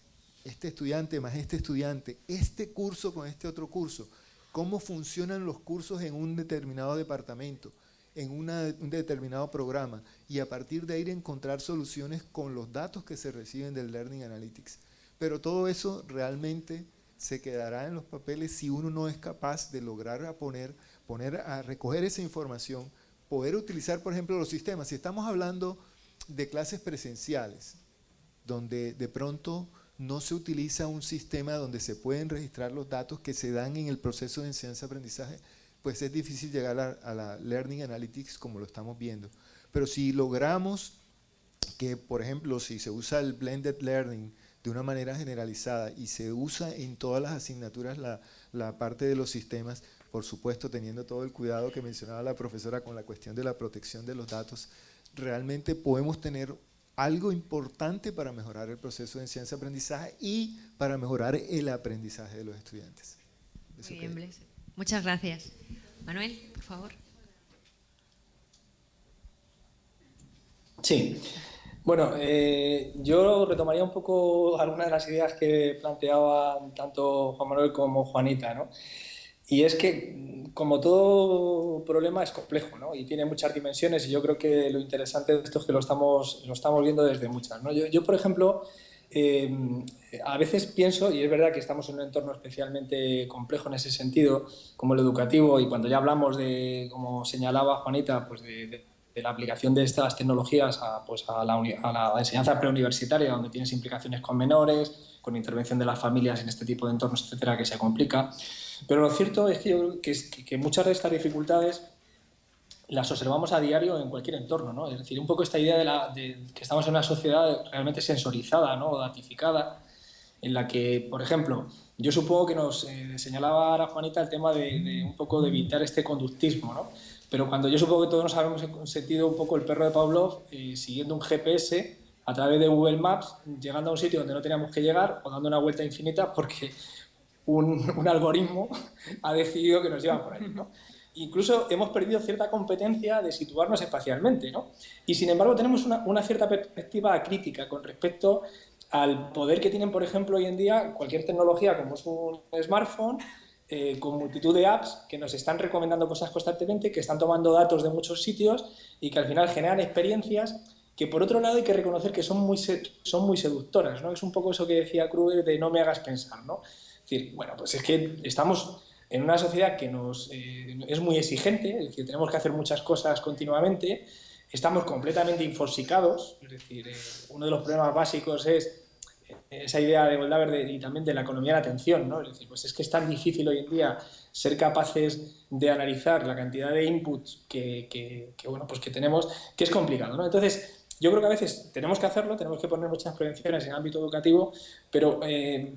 este estudiante más este estudiante, este curso con este otro curso, cómo funcionan los cursos en un determinado departamento, en un determinado programa, y a partir de ahí encontrar soluciones con los datos que se reciben del Learning Analytics. Pero todo eso realmente se quedará en los papeles si uno no es capaz de lograr poner a recoger esa información, poder utilizar, por ejemplo, los sistemas. Si estamos hablando de clases presenciales, donde de pronto no se utiliza un sistema donde se pueden registrar los datos que se dan en el proceso de enseñanza-aprendizaje, pues es difícil llegar a la Learning Analytics como lo estamos viendo. Pero si logramos que, por ejemplo, si se usa el Blended Learning de una manera generalizada y se usa en todas las asignaturas la parte de los sistemas, por supuesto teniendo todo el cuidado que mencionaba la profesora con la cuestión de la protección de los datos, realmente podemos tener algo importante para mejorar el proceso de enseñanza-aprendizaje y para mejorar el aprendizaje de los estudiantes. Muy bien, Blaise. Muchas gracias. Manuel, por favor. Sí. Bueno, yo retomaría un poco algunas de las ideas que planteaban tanto Juan Manuel como Juanita, ¿no? Y es que, como todo problema, es complejo, ¿no? Y tiene muchas dimensiones, y yo creo que lo interesante de esto es que lo estamos viendo desde muchas, ¿no? Yo por ejemplo, a veces pienso, y es verdad que estamos en un entorno especialmente complejo en ese sentido, como el educativo, y cuando ya hablamos de, como señalaba Juanita, pues de la aplicación de estas tecnologías a la enseñanza preuniversitaria, donde tienes implicaciones con menores, con intervención de las familias en este tipo de entornos, etcétera, que se complica. Pero lo cierto es que yo creo que muchas de estas dificultades las observamos a diario en cualquier entorno, ¿no? Es decir, un poco esta idea de que estamos en una sociedad realmente sensorizada, ¿no? O datificada, en la que, por ejemplo, yo supongo que nos señalaba ahora Juanita el tema de un poco de evitar este conductismo, ¿no? Pero cuando yo supongo que todos nos habíamos sentido un poco el perro de Pavlov, siguiendo un GPS a través de Google Maps, llegando a un sitio donde no teníamos que llegar o dando una vuelta infinita porque un algoritmo ha decidido que nos lleva por ahí, ¿no? Incluso hemos perdido cierta competencia de situarnos espacialmente, ¿no? Y sin embargo tenemos una cierta perspectiva crítica con respecto al poder que tienen, por ejemplo, hoy en día cualquier tecnología como es un smartphone, con multitud de apps que nos están recomendando cosas constantemente, que están tomando datos de muchos sitios y que al final generan experiencias que, por otro lado, hay que reconocer que son muy seductoras, ¿no? Es un poco eso que decía Kruger de no me hagas pensar, ¿no? Es decir, bueno, pues es que estamos en una sociedad que es muy exigente, es decir, tenemos que hacer muchas cosas continuamente, estamos completamente infosicados, es decir, uno de los problemas básicos es esa idea de Goldhaber y también de la economía de la atención, ¿no? Es decir, pues es que es tan difícil hoy en día ser capaces de analizar la cantidad de inputs que tenemos, que es complicado, ¿no? Entonces, yo creo que a veces tenemos que hacerlo, tenemos que poner muchas prevenciones en el ámbito educativo, pero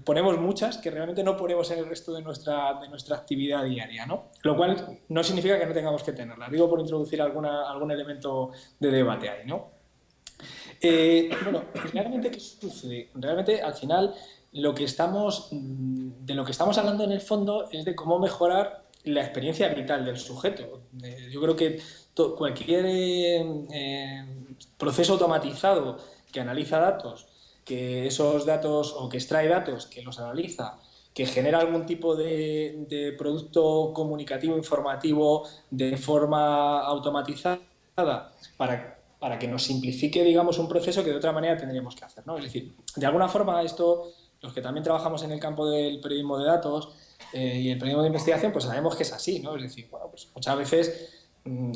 ponemos muchas que realmente no ponemos en el resto de nuestra actividad diaria, ¿no? Lo cual no significa que no tengamos que tenerlas. Digo por introducir algún elemento de debate ahí, ¿no? Bueno, realmente, ¿qué sucede? Realmente, al final, de lo que estamos hablando en el fondo es de cómo mejorar la experiencia vital del sujeto. Yo creo que cualquier proceso automatizado que analiza datos, que esos datos o que extrae datos, que los analiza, que genera algún tipo de producto comunicativo, informativo de forma automatizada para que nos simplifique, digamos, un proceso que de otra manera tendríamos que hacer, ¿no? Es decir, de alguna forma esto, los que también trabajamos en el campo del periodismo de datos y el periodismo de investigación, pues sabemos que es así, ¿no? Es decir, bueno, pues muchas veces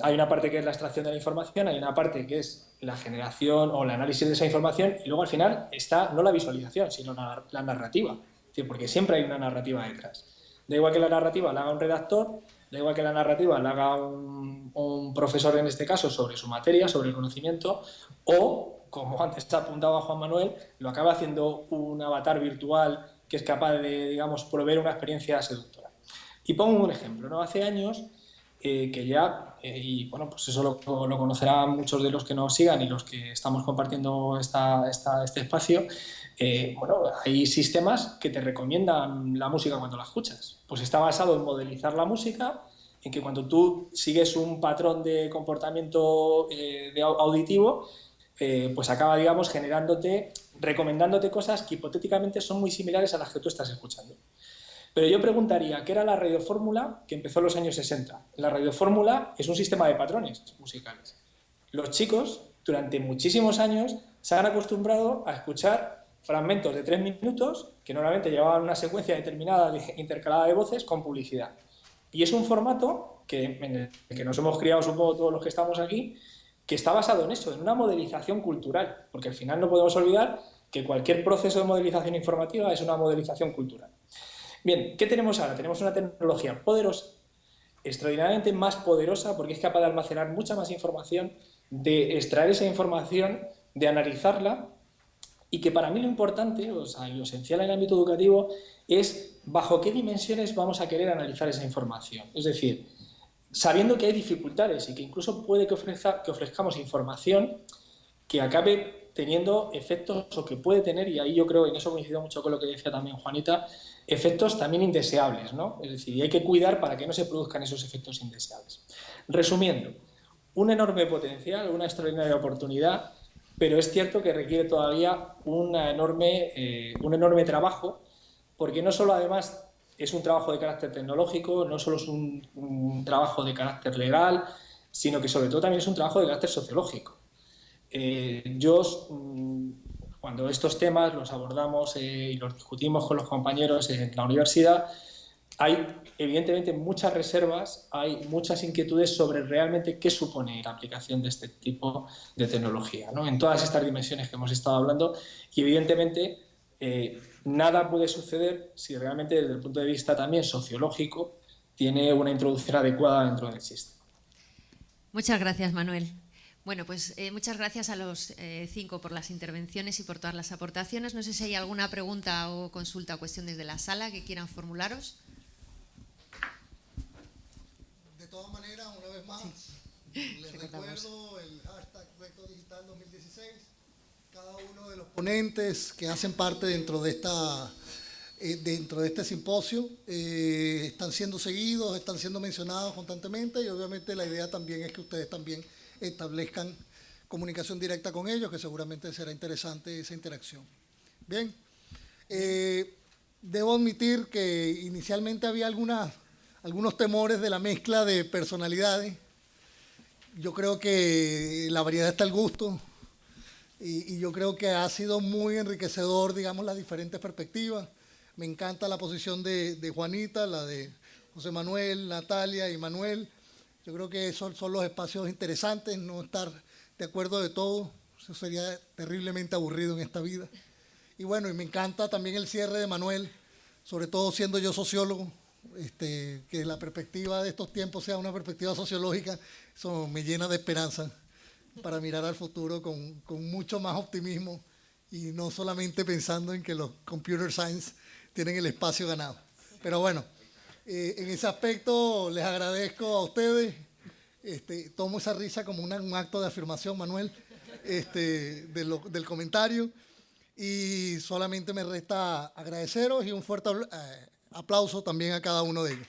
hay una parte que es la extracción de la información, hay una parte que es la generación o el análisis de esa información y luego al final está no la visualización, sino la narrativa. Es decir, porque siempre hay una narrativa detrás. Da igual que la narrativa la haga un redactor, da igual que la narrativa la haga un profesor en este caso sobre su materia, sobre el conocimiento, o, como antes apuntaba Juan Manuel, lo acaba haciendo un avatar virtual que es capaz de, digamos, proveer una experiencia seductora. Y pongo un ejemplo, ¿no? Hace años que ya, y bueno, pues eso lo conocerán muchos de los que nos sigan y los que estamos compartiendo este espacio, bueno, hay sistemas que te recomiendan la música cuando la escuchas. Pues está basado en modelizar la música, en que cuando tú sigues un patrón de comportamiento auditivo, pues acaba, digamos, recomendándote cosas que hipotéticamente son muy similares a las que tú estás escuchando. Pero yo preguntaría, ¿qué era la radiofórmula que empezó en los años 60? La radiofórmula es un sistema de patrones musicales. Los chicos, durante muchísimos años, se han acostumbrado a escuchar fragmentos de 3 minutos que normalmente llevaban una secuencia determinada intercalada de voces con publicidad. Y es un formato en el que nos hemos criado, supongo, todos los que estamos aquí, que está basado en eso, en una modelización cultural, porque al final no podemos olvidar que cualquier proceso de modelización informativa es una modelización cultural. Bien, ¿qué tenemos ahora? Tenemos una tecnología poderosa, extraordinariamente más poderosa, porque es capaz de almacenar mucha más información, de extraer esa información, de analizarla, y que para mí lo importante, o sea, lo esencial en el ámbito educativo, es bajo qué dimensiones vamos a querer analizar esa información. Es decir, sabiendo que hay dificultades y que incluso puede que ofrezcamos información que acabe teniendo efectos, o que puede tener, y ahí yo creo, en eso coincido mucho con lo que decía también Juanita, efectos también indeseables, ¿no? Es decir, y hay que cuidar para que no se produzcan esos efectos indeseables. Resumiendo, un enorme potencial, una extraordinaria oportunidad, pero es cierto que requiere todavía un enorme trabajo, porque no solo además es un trabajo de carácter tecnológico, no solo es un trabajo de carácter legal, sino que sobre todo también es un trabajo de carácter sociológico. Cuando estos temas los abordamos y los discutimos con los compañeros en la universidad, hay evidentemente muchas reservas, hay muchas inquietudes sobre realmente qué supone la aplicación de este tipo de tecnología, ¿no? En todas estas dimensiones que hemos estado hablando, y evidentemente nada puede suceder si realmente desde el punto de vista también sociológico tiene una introducción adecuada dentro del sistema. Muchas gracias, Manuel. Bueno, pues muchas gracias a los 5 por las intervenciones y por todas las aportaciones. No sé si hay alguna pregunta o consulta o cuestión desde la sala que quieran formularos. De todas maneras, una vez más, les recuerdo el hashtag Recto Digital 2016. Cada uno de los ponentes que hacen parte dentro de este simposio están siendo seguidos, están siendo mencionados constantemente, y obviamente la idea también es que ustedes también establezcan comunicación directa con ellos, que seguramente será interesante esa interacción. Bien, debo admitir que inicialmente había algunos temores de la mezcla de personalidades. Yo creo que la variedad está al gusto, y yo creo que ha sido muy enriquecedor, digamos, las diferentes perspectivas. Me encanta la posición de Juanita, la de José Manuel, Natalia y Manuel. Yo creo que esos son los espacios interesantes, no estar de acuerdo de todo, eso sería terriblemente aburrido en esta vida. Y bueno, y me encanta también el cierre de Manuel, sobre todo siendo yo sociólogo, que la perspectiva de estos tiempos sea una perspectiva sociológica, eso me llena de esperanza para mirar al futuro con mucho más optimismo, y no solamente pensando en que los computer science tienen el espacio ganado. Pero bueno, en ese aspecto les agradezco a ustedes. Tomo esa risa como un acto de afirmación, Manuel, del comentario, y solamente me resta agradeceros y un fuerte aplauso también a cada uno de ellos.